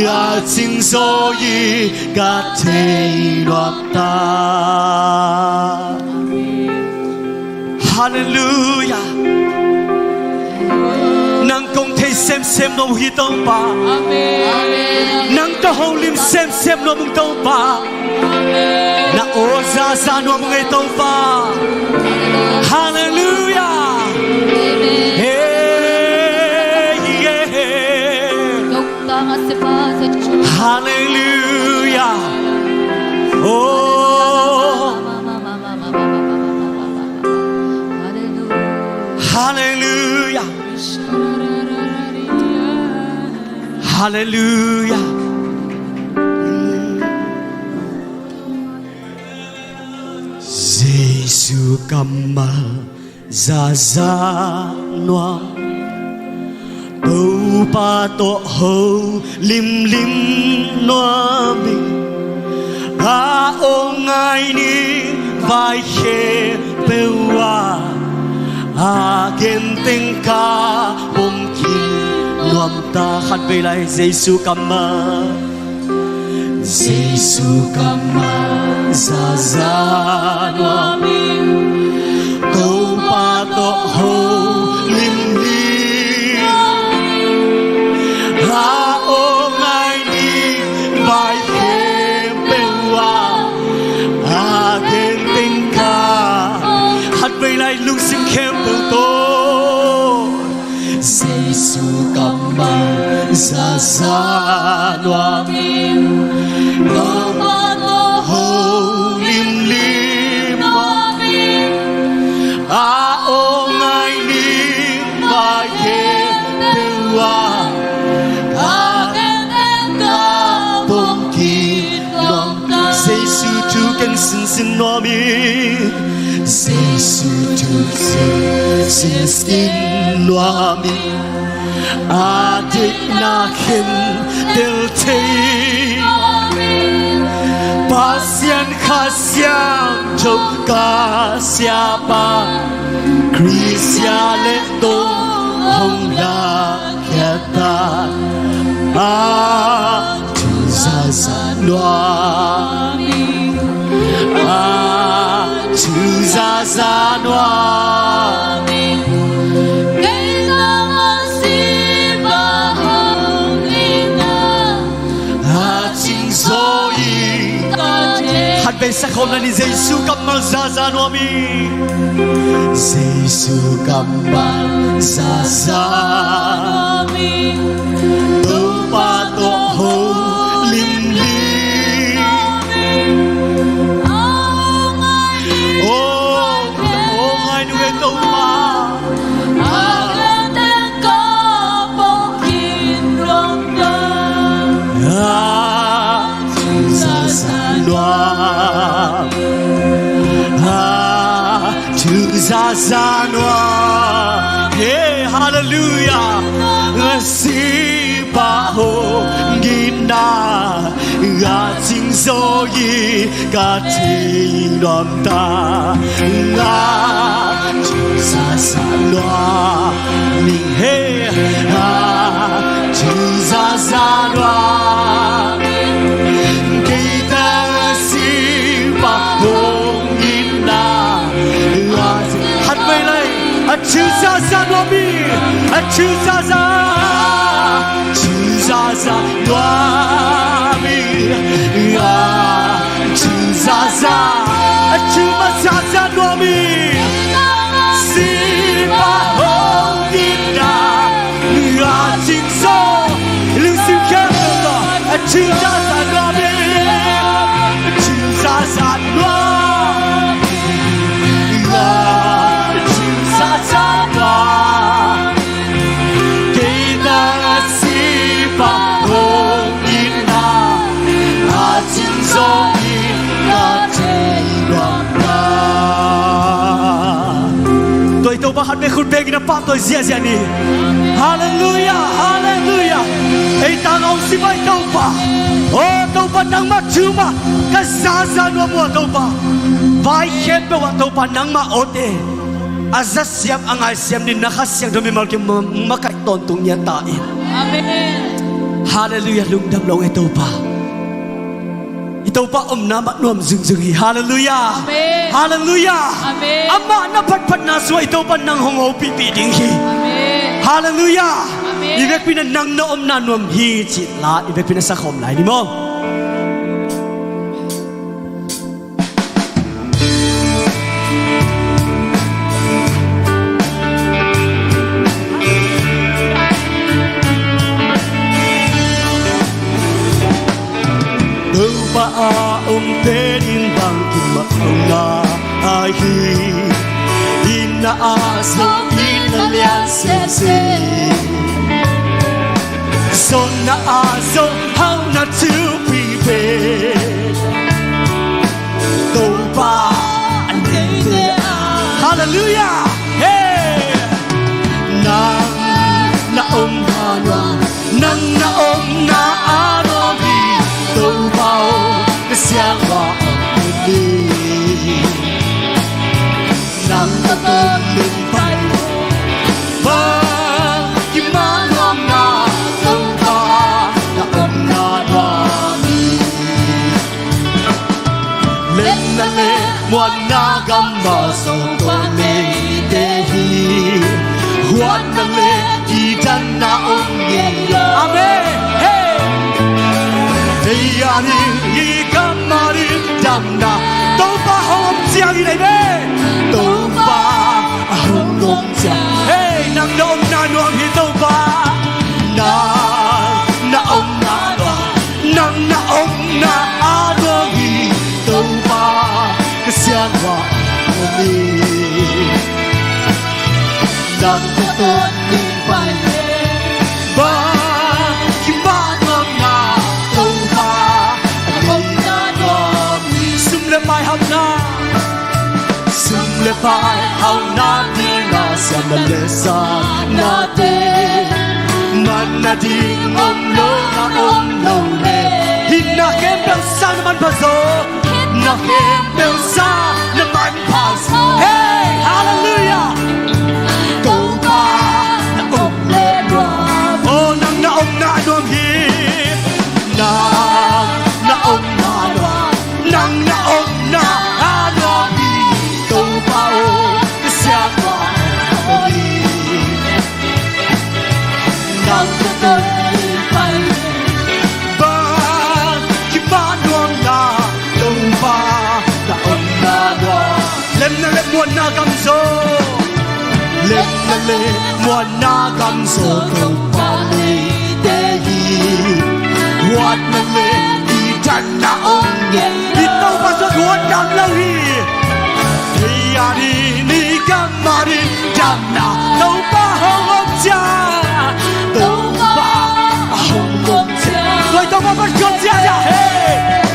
ya chính số yi cả thế loạn ta hallelujah nang công thấy xem nó hi tông ba nang ta hong lim xem nó mung tông ba na o sa nó mung ai tông ba hallelujah hallelujah oh hallelujah hallelujah Giêsu kamma za noa bầu pa to ho lim noa mi a ong ai ni vai khe pewa a gen teng ka bom kin nuam ta khat ve lai Giêsu kamma za noa mi câu pa to ho lim ha ong ai ni vai khe pewa a gen teng ka hát về lại lung sinh khem đầu tô Giêsu kamma za noa mi câu pa to ho lim noa mi a ong ai ni vai khe pewa a gen teng ka bom kin loam ta Giêsu tu kan sin noa mi Giêsu tu sin noa mi a dik na khin del thei Pasian Choka siapa Krisia leto hong la kiata Tuzaza noa Tuzaza noa Hạt về sắc hôm nay ni Giêsu cầm mal ra ra noa mi Giêsu cầm mal ra ra mi đâu ba to ho lim lim oh ngài nuôi đâu ba Za za noa, hey hallelujah, si ba ho gina, ga jing zo yi ga ti lam ta, ga za noa, ning hey za noa, kita si ba ho Chuzaza nomi, chuzaza nomi, chuzaza nomi, sipa hongina, jinso, lusim kendo, chuzaza nomi, chuzaza nomi. Tôi ba hát về khut bê na pa tôi zia zia ni Hallelujah Hallelujah Ei tang ông si bai tau pa Oh tau pa nang ma chu ma Ka za za no mo tau pa Vai khet pe wa tau pa nang ma ote Azat siam angai siam ni nakhasyang do mi mal ke makai ton tung nya ta in Amen Hallelujah lung dam long e tau pa Ito pa na mat nuam zung zung hi Hallelujah Amen Hallelujah Amen Ama na pat pat na so ito pa nang hong ho pi pi ding hi Amen Hallelujah Amen Ibek pina nang na na nuam hi chit la ibek pina sa khom lai ni mo ba te din bang kim na hi ina aso ina lian se se son na aso how not to prepare do ba hallelujah hey na na hanwa na arobi do ba siang ba đi nằm ta tên lên tay ba kim ma nom na đâu ba na om na ba đi lên na le muan na gam ba so to le de hi huan na le di dan na om ye amen hey hey ya ni Mari damna đâu ba hom chiang đi đây bê đâu ba hom nom chiang hey nang nom na nuam hi đâu ba na om na lo nang na om na a do hi đâu ba cái xiang wa mi nang ko ton ni pai ba kim ba nom na đâu ba le pai hau na sum le pai hau na di na sam le sa na te man na di om lo le Hina kem bel sa naman paso Na kem bel sa naman paso Hey, hallelujah Đâu ba na om le đoan Oh, nang na om na đoan hi Nang na om na đoan Nang na om na đoan hi Đâu ba o Sia đoan hi Nang na đoan Muôn na cầm số lên muôn na cầm số cầu ba lê để đi hoạt na lê đi chân na ông nhẹ đi đâu mà số thuốc đam lâu hi đi à đi đi cầm mà đi chạm na đâu ba hồng ông cha đâu ba hồng ông cha rồi đâu mà bắt con cha ya hey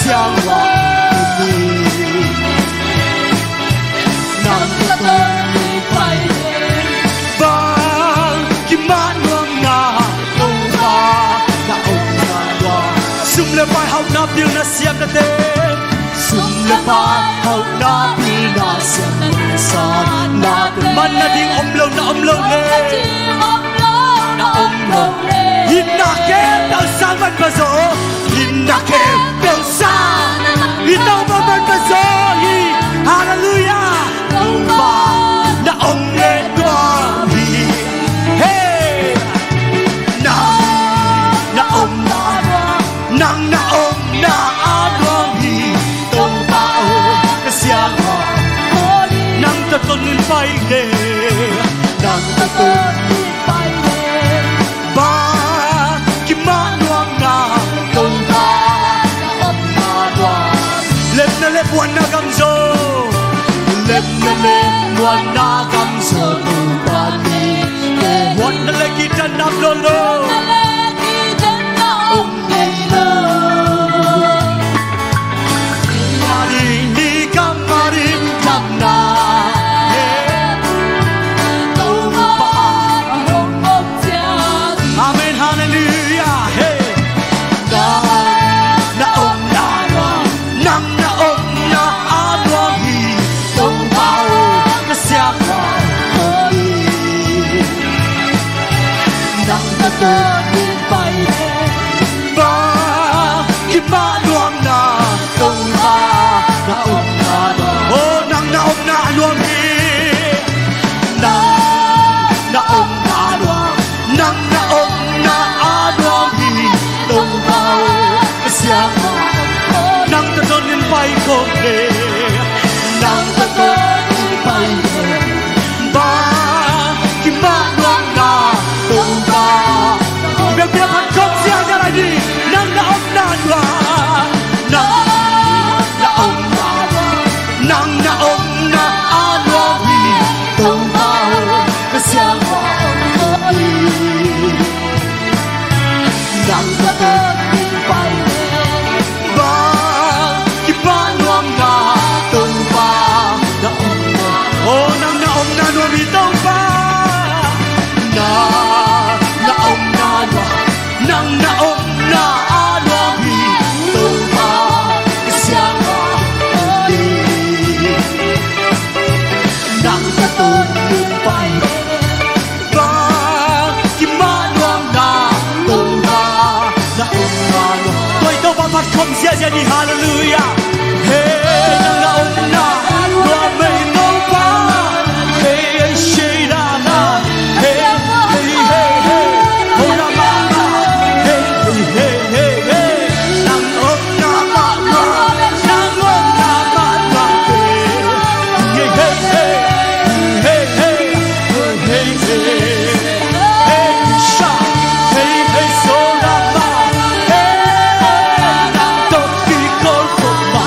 Siang wa ni Nang ta ni pai ba kim man wang na tong ba na ong na wa sum le pai hau na bil na siam na te sum le pai hau na bil na siam na sa na man na ding om lo le na om lo hin na ke ta sang ban ba zo hin na ke Ito ba man bazoi Hallelujah Umba na om le dwabi Hey na om na Nang na om na dwabi Tong bao Kasyang Nang tatunin pa'y le Nang tatunin pa'y le Ba Kimanuang na Tong bao Lep buwan na kamso Lep buwan na kamso Tupati Buwan na legitan na lolo Om nilo Mari ni kamarin kamna Amen, hallelujah Hey Na om na Nang na om na adwang hi Tong bao na siya kwa Holi Nang na tunin pa'y Ba Imaluang na Tong ba Na om na adwang Oh nang na om na adwang hi Nang na om na adwang Nang na om na adwang hi Tong bao na siya kwa Nang tatunin pa'y kote Nang tatunin pa'y Ba Kimanuang na Tong ba Ibang pinapagkop siya niya lagi Nang naom na dwa Nang naom na Nang naom na Anwawi Tong ba Kasyang wawi Nang tatunin pa'y Oh, nang naom na nuam itong ba naom na nang naom na nuam itong ba Siyang hindi Nang tatunin pa'y ba Kimanuam na itong ba naom na Kung ito ba matkom siya ni hallelujah Hey, nang naom na nuam may itong ba Hey, shira na Hey, hey, hey, hey Hola mama Hey, hey, hey, hey, hey Nang naom na matwa Nang naom na matwa Hey, hey, hey Hey, hey, hey, hey Hey, sha Hey, hey, sola ma Hey, nang toki kol ko ma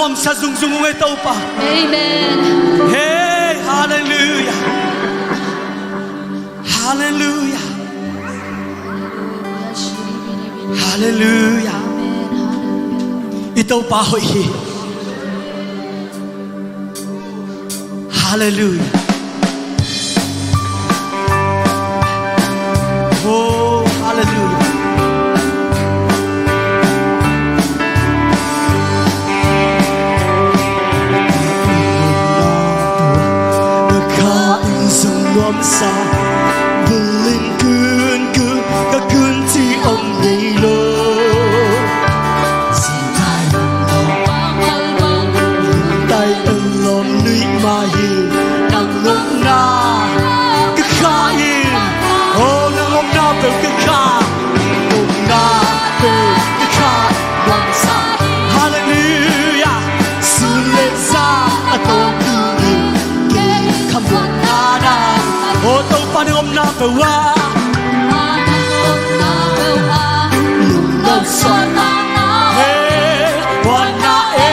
วมสะซุงซุงไอ้เต้าป่า Amen. เฮ้ฮาเลลูยาฮาเลลูยาฮาเลลูยาอีเต้าป่าหอยฮาเลลูยาโอ้ฮาเลลูยารวมสาบลิงคืนก็คืนที่องค์ในโลกสิ่งใดใต้อารมณ์นึกมาหินนั่งงงหน้าก็ข้าหินโอ้นั่งงงหน้าเป็นก็ข้างงหน้าเป็นก็ข้ารวมสาฮาเลลูยาสุเลซาอโตคือเก่งคำพูดนานาโอ้ต้องฟังงมน้ำเปล่าลุงน้ำสอนเฮ้วันน่าเอ๋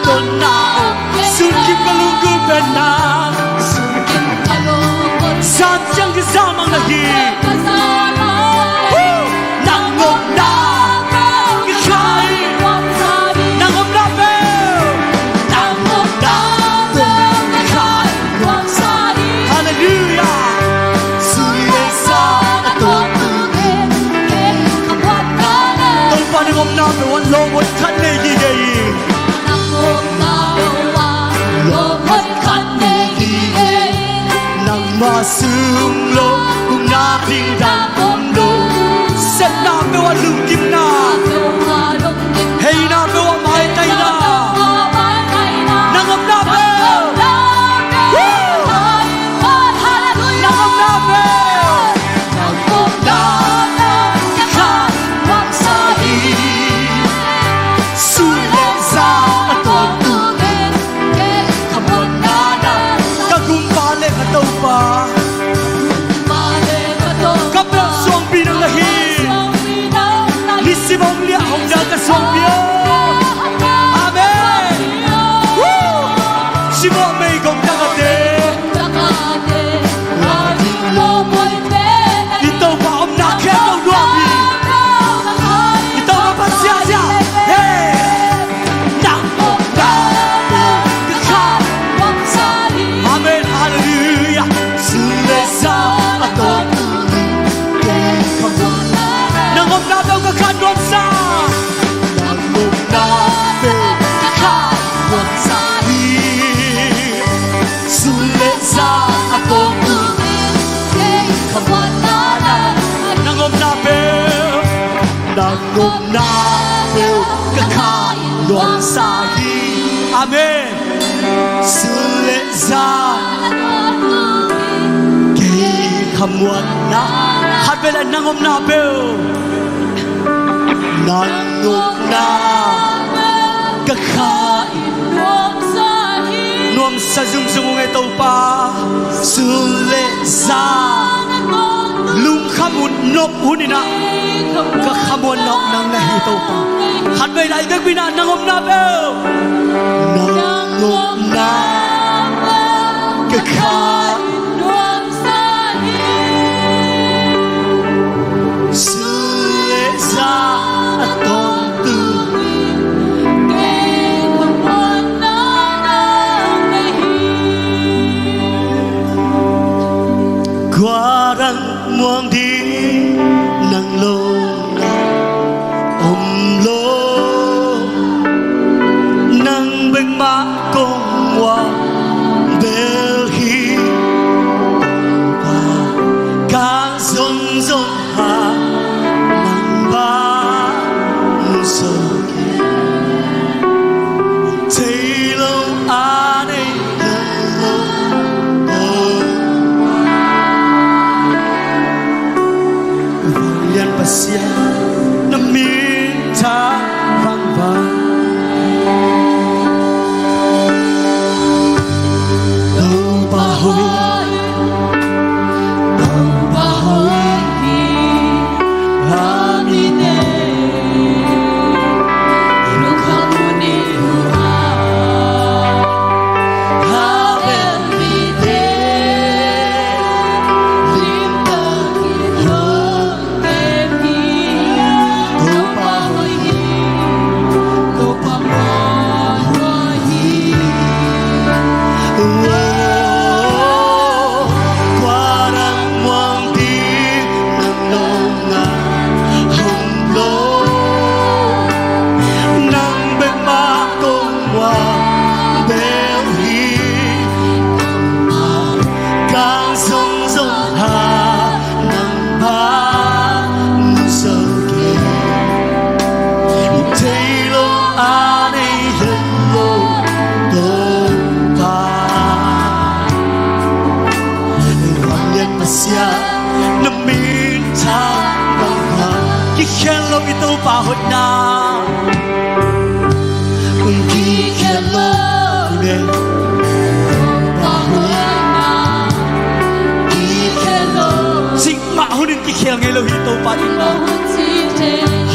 ต้นน่าสุดกิมกะลุงกูเป็นน้ำสัตย์ยังก็สามังนะฮีนั่งงมน้ำก็ใครนั่งงมน้ำเปล่านั่งงมน้ำก็ใครฮาเลลูยาสุเลซาตัวต้องฟังงมน้ำเป็นวันโลกวันคันเนยีเยนั่งมาซึมโลกกุมนาดิงดังผมโดเส้นน้ำเป็นวันลุงกิมนาเฮ้ยน้ำเป็นวันไม้ไตนานั่งงมน้ำเป็นSimon lia hong da ka song bia Amen Simon mei gong da ka te Ito pa om na ke dong dua bi Ito pa pa sia sia Hey Nang om da Ka ka Amen Hallelujah Sule sa atong Nang om na daw ka kanong sa Nang om na daw ka kanong sa Sule sa atong Nang om na daw Nang om na daw ka kanong sa Amen Sule sa Kay kamuan na Hadbel ang nang om na daw Nangok na kakain Nuam sa zung-zung ito pa Sule sa Lung kamun nok hunina Kakamun nok nang nahito pa Hadbay na ibig bina nangom na bel Nangok na kakain Sule sa atong tuwin Guarang muang di nang lông om lo nang beng ma kong wa bel hi ka zon zon ha Passion pasya na minsan mga kikelo ito pahod na kung kikelo Amen Sing mahunin kikelo ngelo ito patin na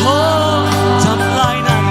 Oh Tamlay na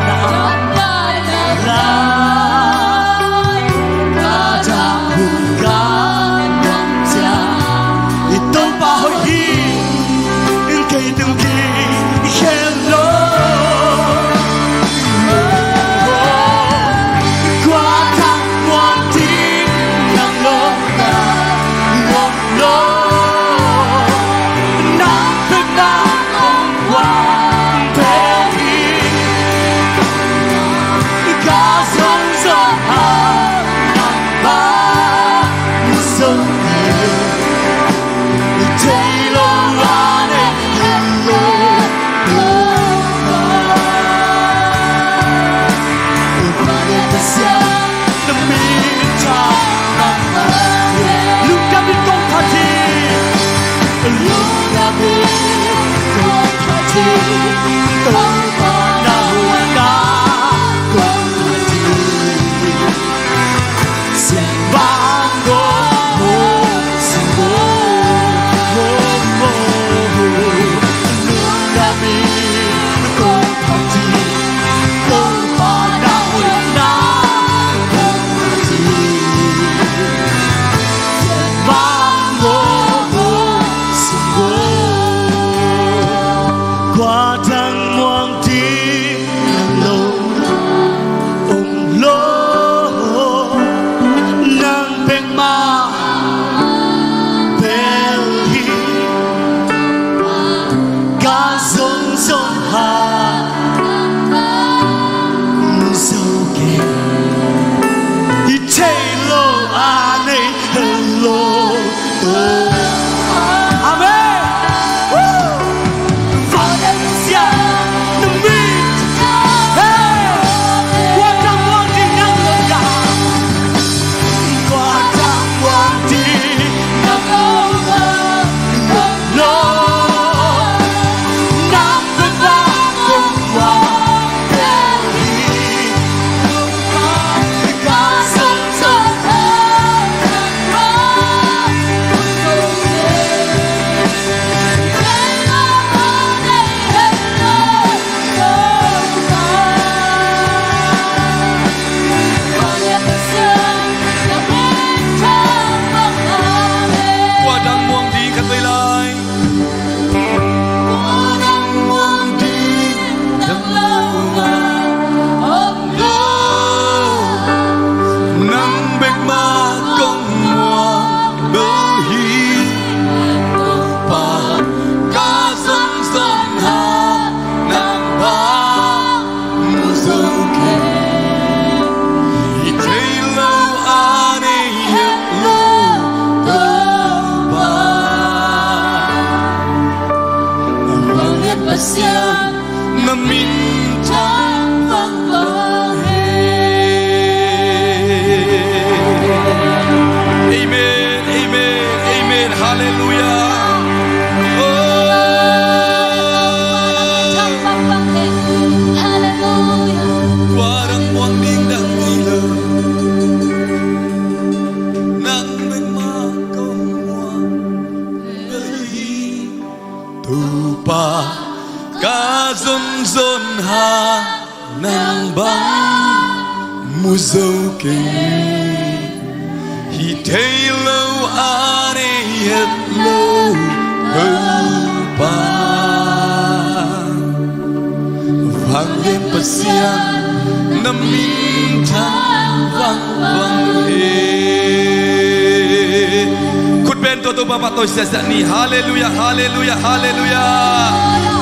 Hallelujah, hallelujah, hallelujah.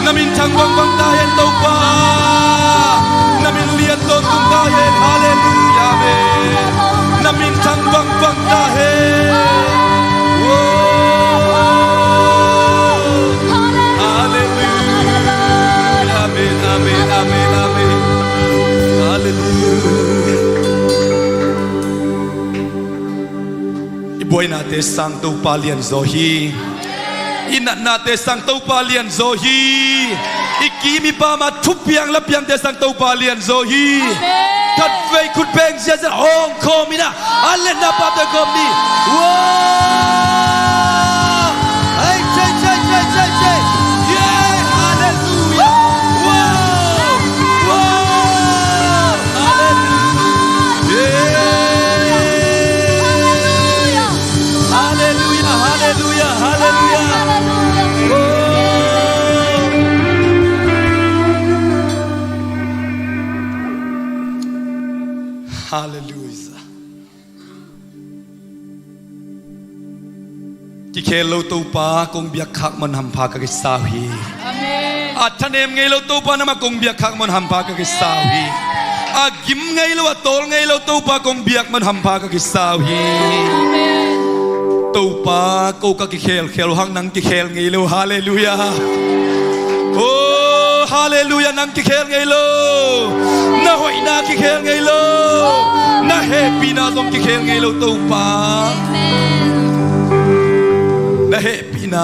Namin chang bang bang tayen tau pa. Namin liat don tung tayen. Hallelujah, amen. Namin chang bang bang tayen. Hallelujah, amen, amen, amen, amen. Hallelujah. Ibuhay natin Santo Palian Zohi. Inat nate sang tau palian zohi. Iki mi pa ma thup piang la piang te sang tau palian zohi. Kat vei khut peng sia sa hong khom ina. Alle na pa te khom ni. Wow! Hey, chay. Yeah, hallelujah. Wow! Hallelujah. Yeah. Hallelujah. Hallelujah. Ki khelo to pa kong biak khak man ham pha ka ke sawi. Amen. Athanem ngai lo to pa na ma kong biak khak man ham pha ka ke sawi. A gim ngai lo tol ngai lo to pa kong biak man ham pha ka ke sawi. Amen. To pa ko ka ki khel hang nang ki khel ngai lo hallelujah. Oh hallelujah nang ki khel ngai lo. Na hoi na ki khel ngai lo. Na happy na dong ki khel ngai lo to pa. Na happy na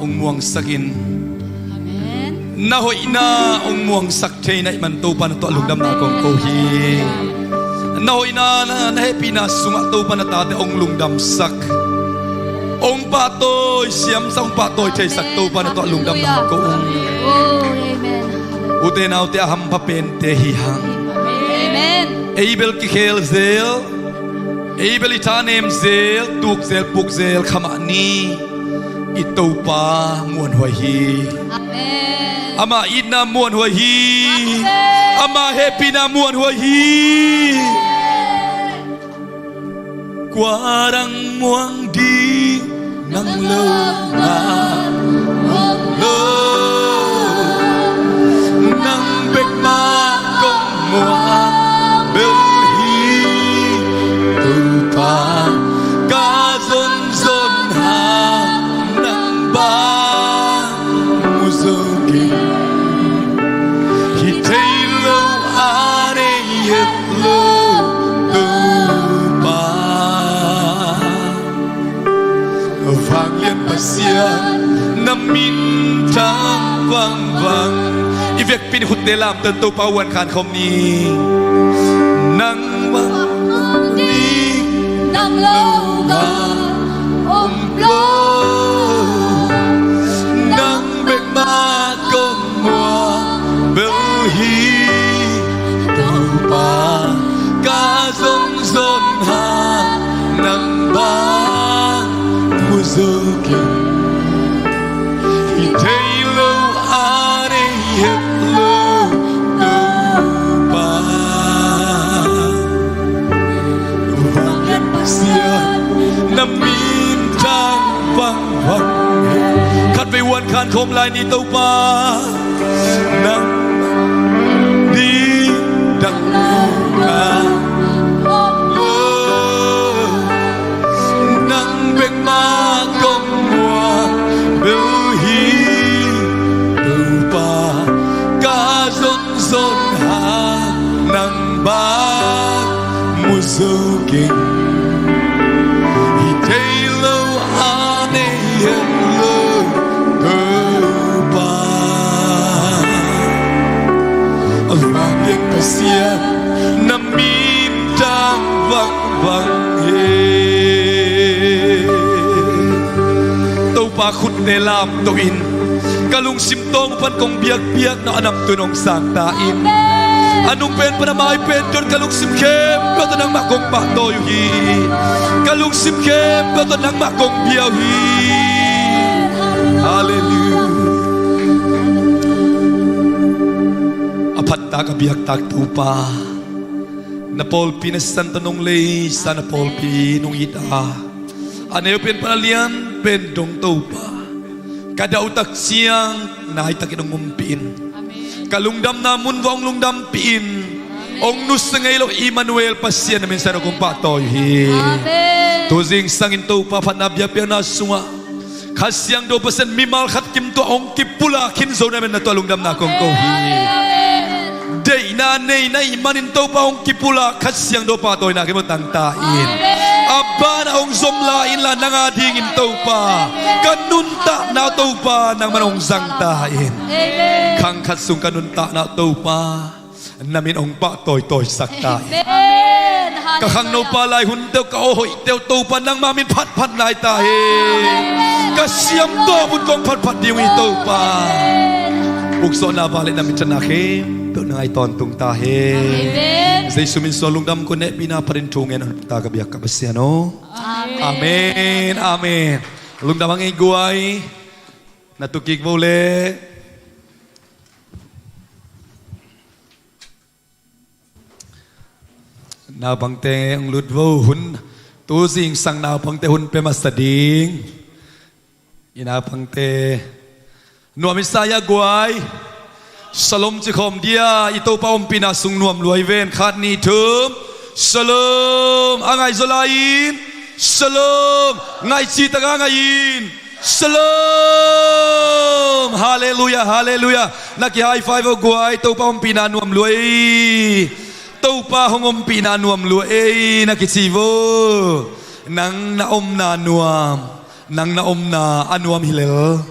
ong muang sakin. Amen. Na hoi na ong muang sak thei na man to pa na to lungdam na kong ko hi. Na hoi na happy na sunga to pa na ta te ong lungdam sak. Ong pa to siam sang pa to thei sak to pa na to lungdam na ko. Oh, amen. Ute na ute ham pa pen te hi hang. Amen. Abel ki khel zel. Abel itanem zel tuk zel puk zel khama ni. Ito pa muan hoi hi. Amen. Ama ina muan hoi hi. Amen. Ama happy na muan hoi hi. Quarang muang di nang lâu mà lo nang bek ma công mua bel hi tu pa ca zon zon ha nang ba mu zo ki hi thấy lâu are yet lo tu pa vang lên pasia nam min tang vang vang i việc pin hụt để làm tân tu pa wan khan không ni nang vang đi Nang lâu ga om lo nang bek ma công mua bel hi tu pa ca zong zon ha nang ba mu zo ki i thấy lâu are yet lo tu pa vang lên pasia nam min tang vang vang khát về quan khan không lại ni tàu pa nang đi đặng ca lo nang bek ma công mua bel hi tu pa ca zon zon ha nang ba mu zo king hi thấy lâu ane yet lo tu pa vang lên pasia nam min tang vang vang he tàu pa khut để làm tàu in kalung sim tong pan kong biak biak na anam tunong sang ta in anong pen panamay pen don kalung sim kem kato nang makong pa to yu hi kalung sim kem kato nang makong biaw hi hallelujah apat ta ka biak tak tàu pa na Paul pinasan tanong lay sa na Paul pinong ita aneo pen panalian pen dong tàu pa kada utak siang na ita kinong umpiin kalungdam namun wang lungdam piin ong nus ngay lo Emmanuel pasyan namin sa nagong patoy Amen. tuzing sangin tàu pa panabya pya na sunga kasyang do pasan mimal khat kim to ong kipula kinzo namin na to lungdam na kong kohi day na nay na imanin tàu pa ong kipula kasyang do patoy na kimotang tain aba na ong zomlain la nangadingin tàu pa kanunta na na tupa ng manong sangtain. Amen. Kang katsung kanunta na tupa namin ong patoy-toy saktain. Amen. Kakang no palay hundaw kaohoy itaw tupa ng mamin pat-pat na itahin. Kasyam to kong pat-pat yung ito pa. Ukso na balik namin tanakim. Ito na ngay tontong tahin. Amen. Sa suminsolong dam ko na pinaparintungen ang tagabiyak kabasyano. Amen. Amen. Lungdamang iguay. Natukik mo ulit. Napangte ang ludwo hun. Tusing sang napangte hun pemasading. Inapangte. Nuam isaya guay. Salom cikom dia ito pa pinasung nuam luay ven khat ni tum. Salam angay zolain. Salam ngay citaga ngayin. Salam. Hallelujah, hallelujah. Naki high five o guay ito pa pinanuam luay. Ito pa hong pinanuam luay nakisivo. Nang naom na nuam. Nang naom na anuam hilel.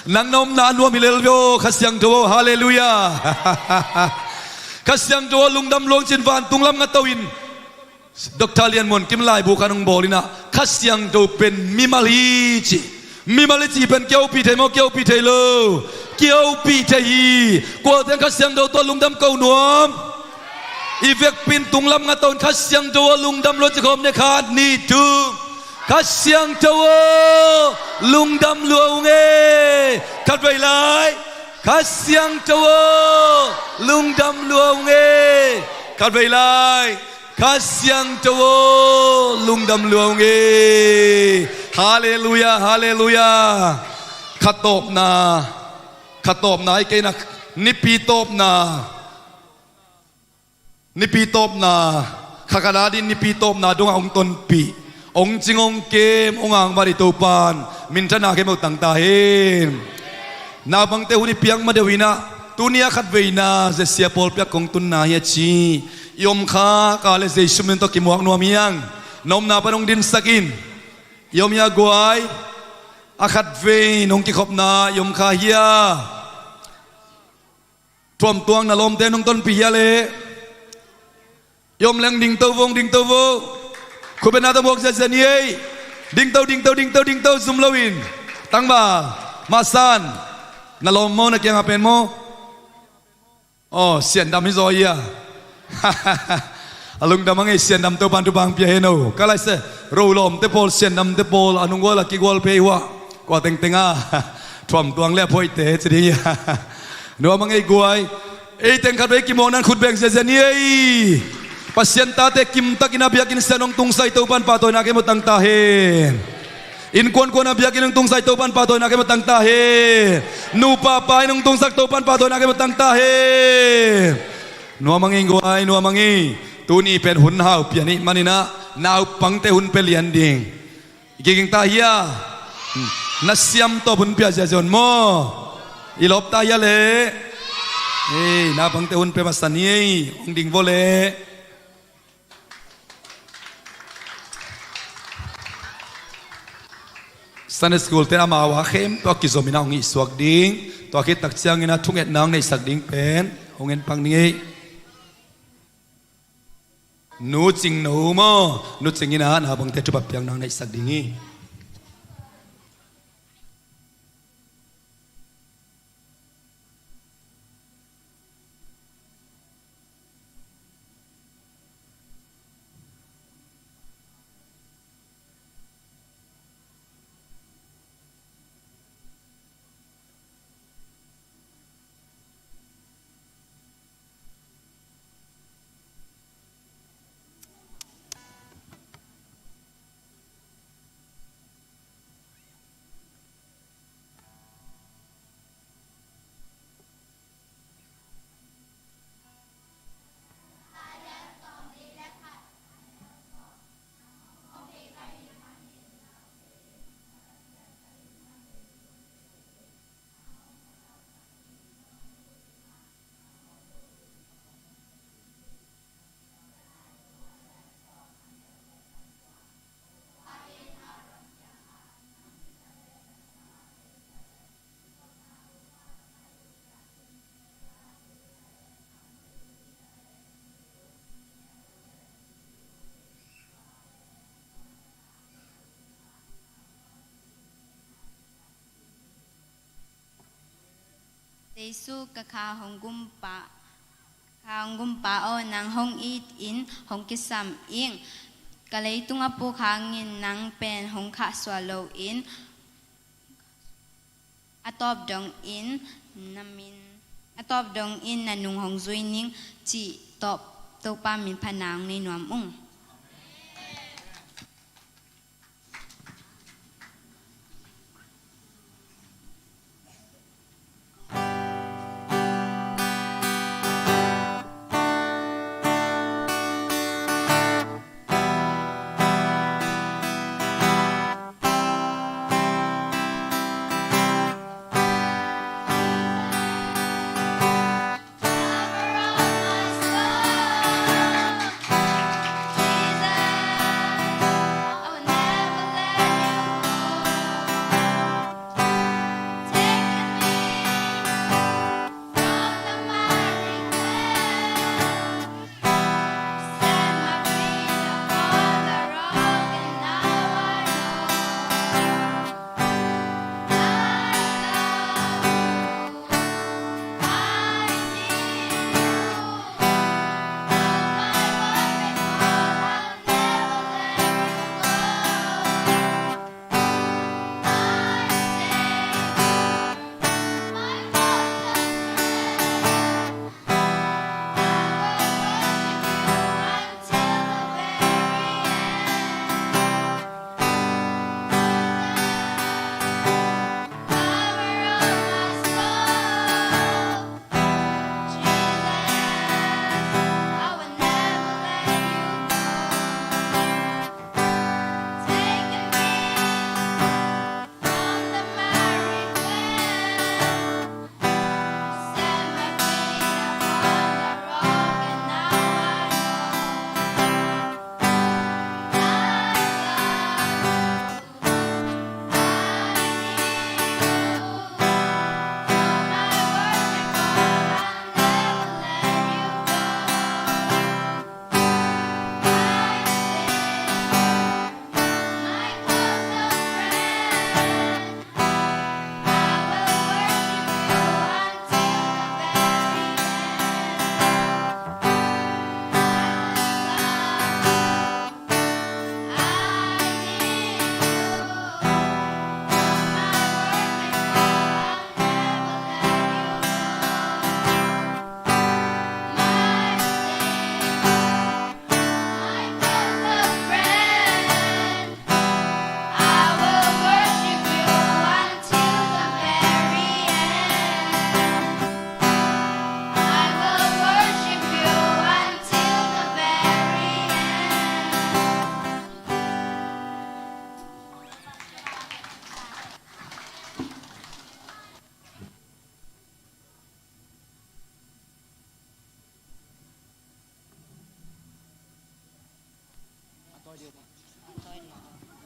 Nang naom na anuam hilel yo kasyang tuwo hallelujah. Kasyang tuwo lungdam long chinvan tunglam ngatawin. Doktalian mon kimlay bukan ng bolina kasyang tuwo pen mimalici. Mimalici pen kiaw pitay mo kiaw pitay lo. Kiaw pitay. Kwa ten kasyang tuwo to lungdam kau nuam. Ivek pin tunglam ngatawin kasyang tuwo lungdam lo cikom ne khat ni tu. Kasyang tawo lungdam luaunge kat bay lai kasyang tawo lungdam luaunge kat bay lai kasyang tawo lungdam luaunge hallelujah hallelujah katop na ay kay na nipitop na kakadadin nipitop na dunga ong tonpi Ong jingong kem ongang maritupan minta na kemo tangtahin nabang te huni piang madawina tunia khatveina ze sia pol pya kong tunna ya chi yom kha kale ze sumen to kimuak nuamiang nom na panong din sakin yom ya guai akhatve nong kikop na yom kha hia tuam tuang na lom te nong ton piya le yom lang ding to wo Kubenata mo sa niye ding tau zumlawin tangba masan nalom mo na kiyang apen mo oh sian dam hizoya alung damang sian dam to pantu bang piaheno kalai se rolom te pol sian dam te pol anung wala ki gol pewa kwa teng tenga tuam tuang le poi te chidi ya no mangai guai e teng khat ki monan khut beng sa niye Pasien tate kim tak inabiyakin sanong tungsay tupan patoy na kemo tangtahin. Inkon ko nabiyakin ng tungsay tupan patoy na kemo tangtahin. Nupa pa ng tungsak tupan patoy na kemo tangtahin. Nuwa mangingguay nuwa mangi. Tuni pen hunhaw piani manina naw pangte hun pelianding. Igiging tahiya. Nasyam to bun pia jajon mo. Ilop tahiya le. Napangte hun pe masani ong ding vole. Sunday school tena mawa khem to kizomina ong iswak ding to akit takchiang ina thunget nang nei sak ding pen ongen pang ningi nu ching no mo nu ching ina na bang te tupa piang nang nei sak dingi Tesu ka hong gumpa o nang hong it in hong kisam ing kalay tunga po hangin nang pen hong ka swallow in atop dong in nanung hong zuining chi top to pa min panang ni nuam ung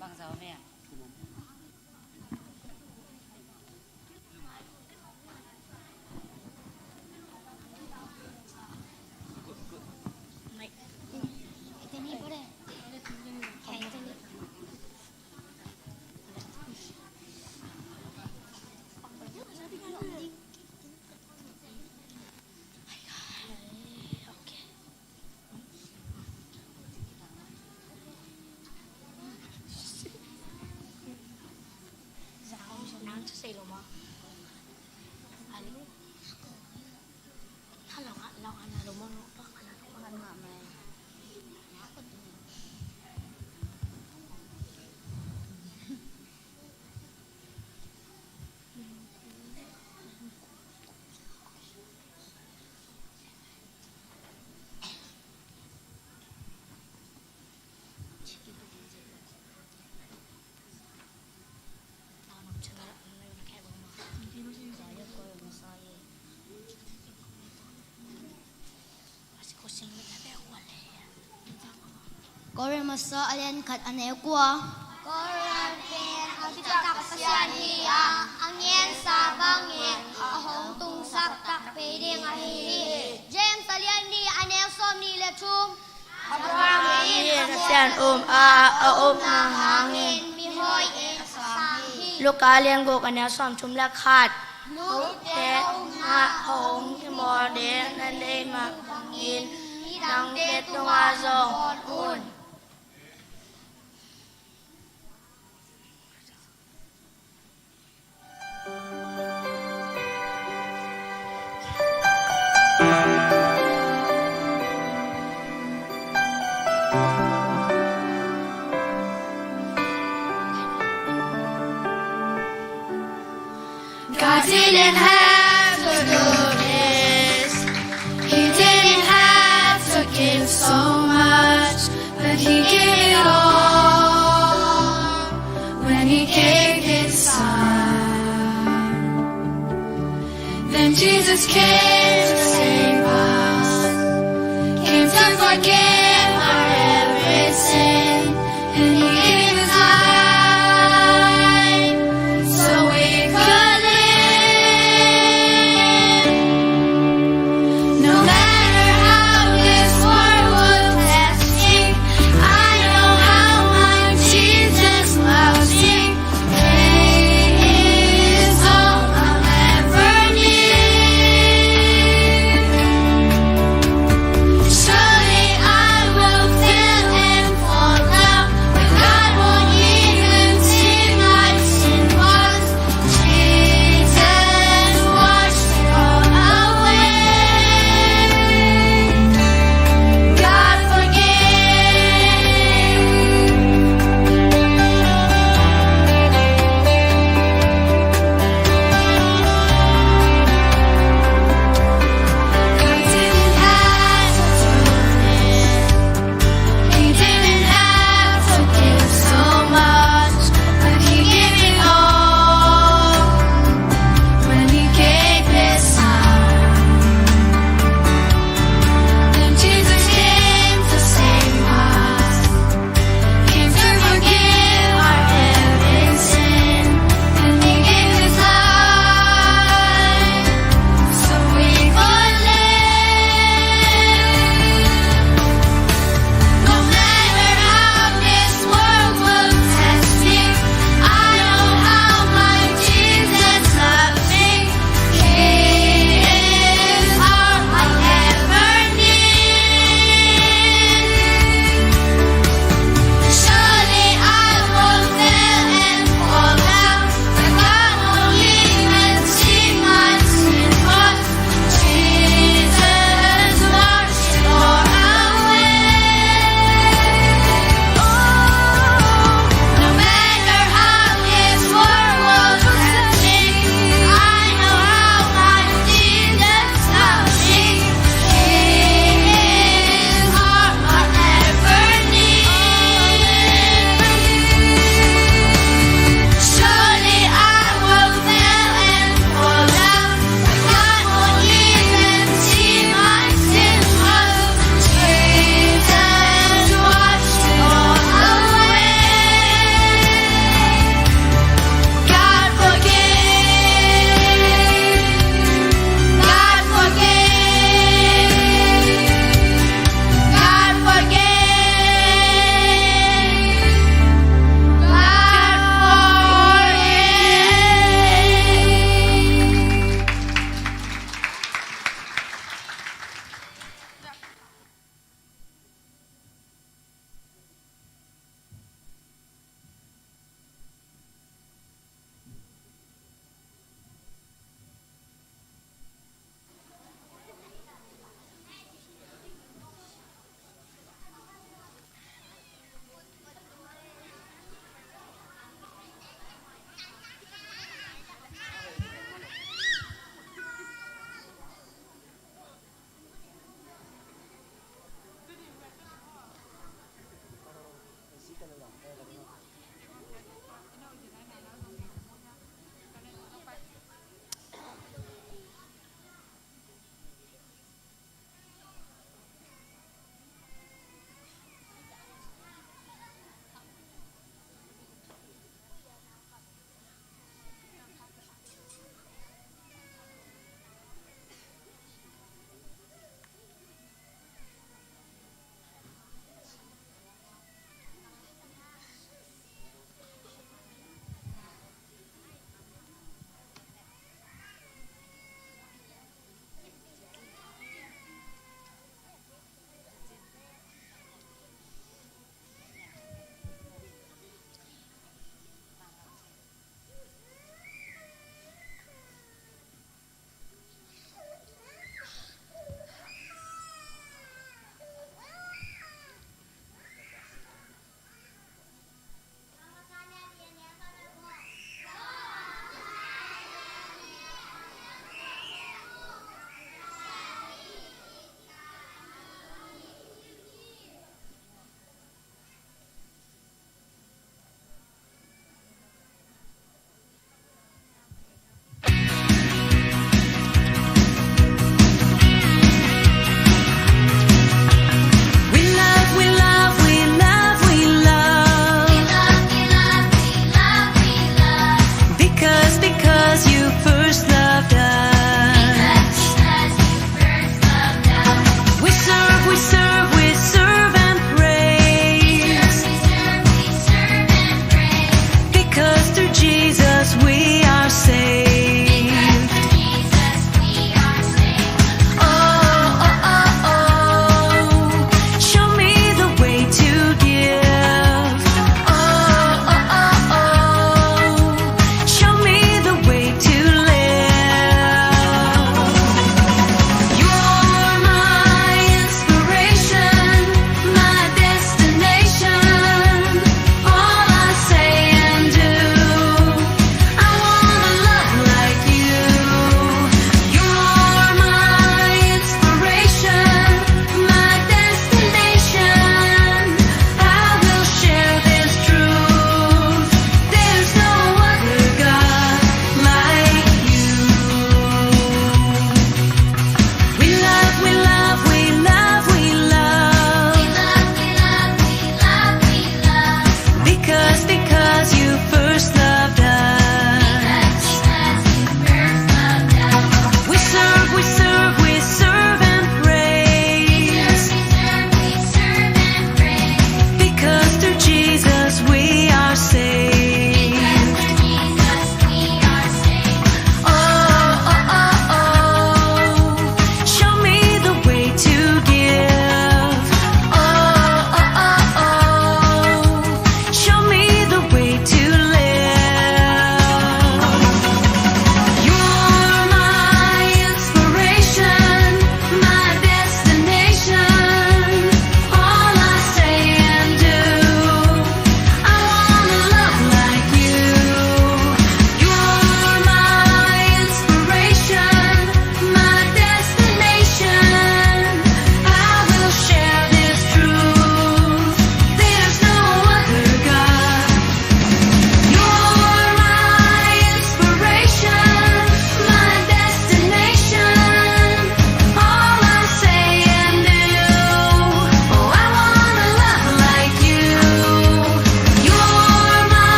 bang sao mẹ say lo mo ali hala nga law ana lo mo no pa kana ko kan ma mai Korean maso alian kat ane kwa. Korean pen habitak kasian hiya angin sabangin ahong tungsak tak pedeng ahiri. James alian di ane som ni letum. Abraham ini kasian na hangin mihoy sahi. Lokalian go kanya som chumla khat. lúc tết hạ hồng thì mò đến anh đây mà nhìn đằng tết tung hoa rồng ôn God didn't have to do this. He didn't have to give so much, but He gave it all when He gave His Son. Then Jesus came to save us, came to forgive our every sin, and He gave His life so we could live. No matter how this world would test me, I know how much Jesus loves me. Faith is all I'll ever need. Surely I will fail and fall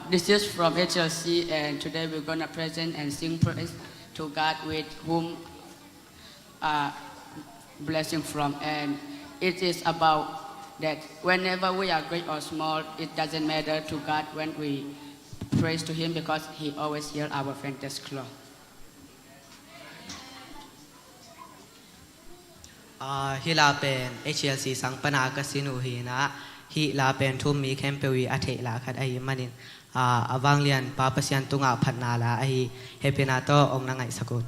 This is from HLC, and today we're going to present and sing praise to God with whom blessing from. And it is about that whenever we are great or small, it doesn't matter to God when we praise to Him because He always hears our faintest cry. ฮิลาเป็นHLC สังปนากสินุหีนะฮิลาเป็นทุ่มมีเข้มเปวีอัฐิลาคัดไอมันนินอวังเลียนปาปเสียนตุงอาพันนาลาไอเฮเปนาโตองนังไอสกุล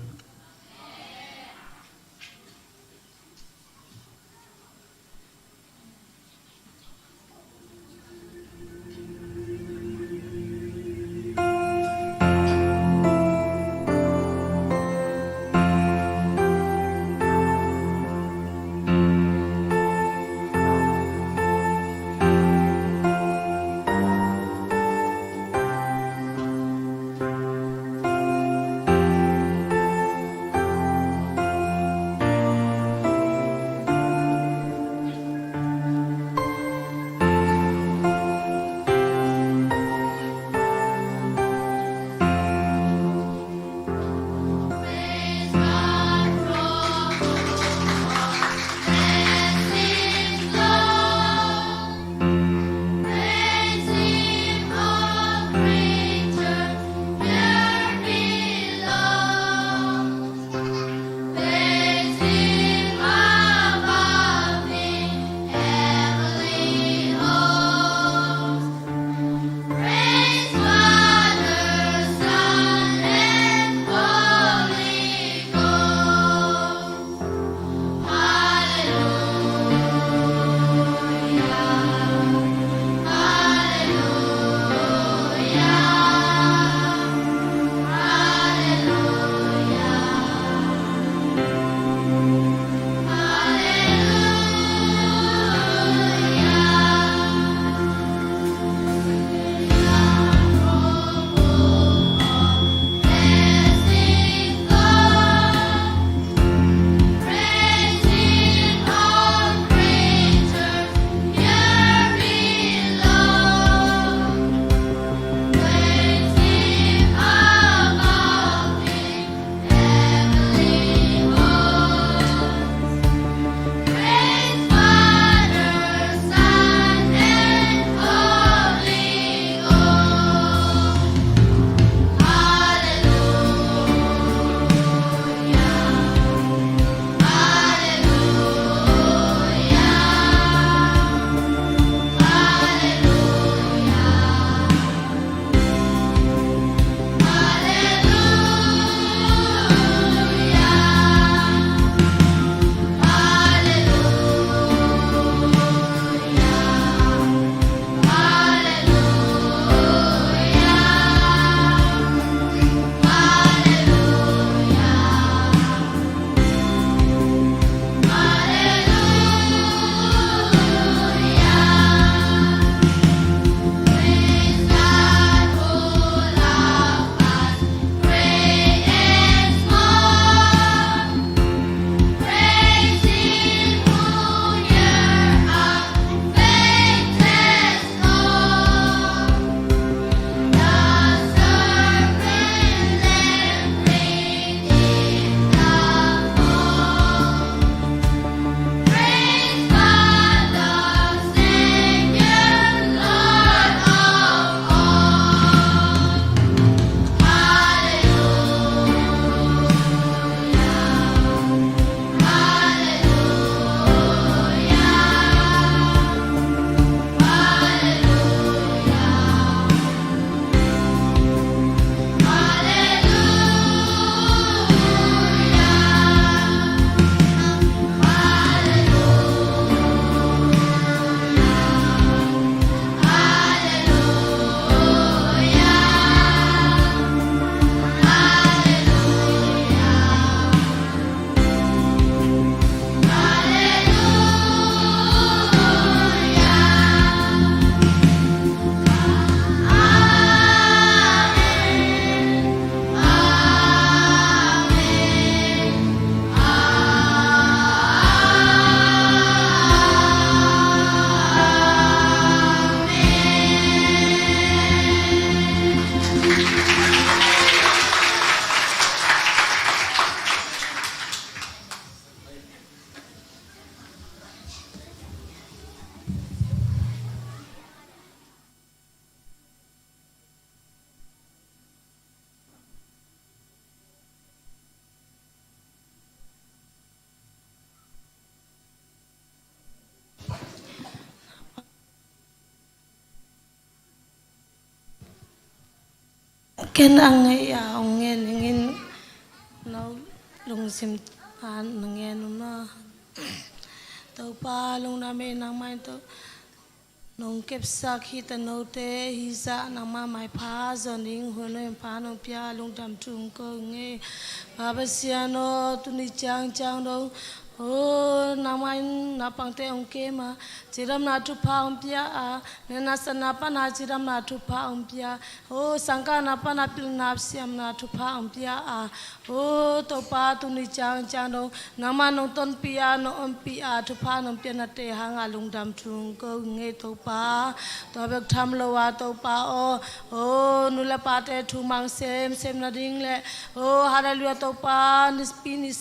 ken angai ya ongen ngin no lung sim an ngen no to pa lung na me nang mai to nong kep sak hi ta no te hi sa nang ma mai pha zoning hu no pa no pya lung dam chung ko nge ba ba sia no tu ni chang chang do oh namai na pangte ongke ma chiram na tu pha ompia a ne na sana pa na chiram na tu pha ompia oh sangka na pa na pil na siam na tu pha ompia a oh to pa tu ni chang chang do nama no ton pia no ompia tu pha no pia na te hang a lung dam chung ko nge to pa to bek tham lo wa to pa oh nu la pa te thu mang sem sem na ding le oh hallelujah to pa nis pi nis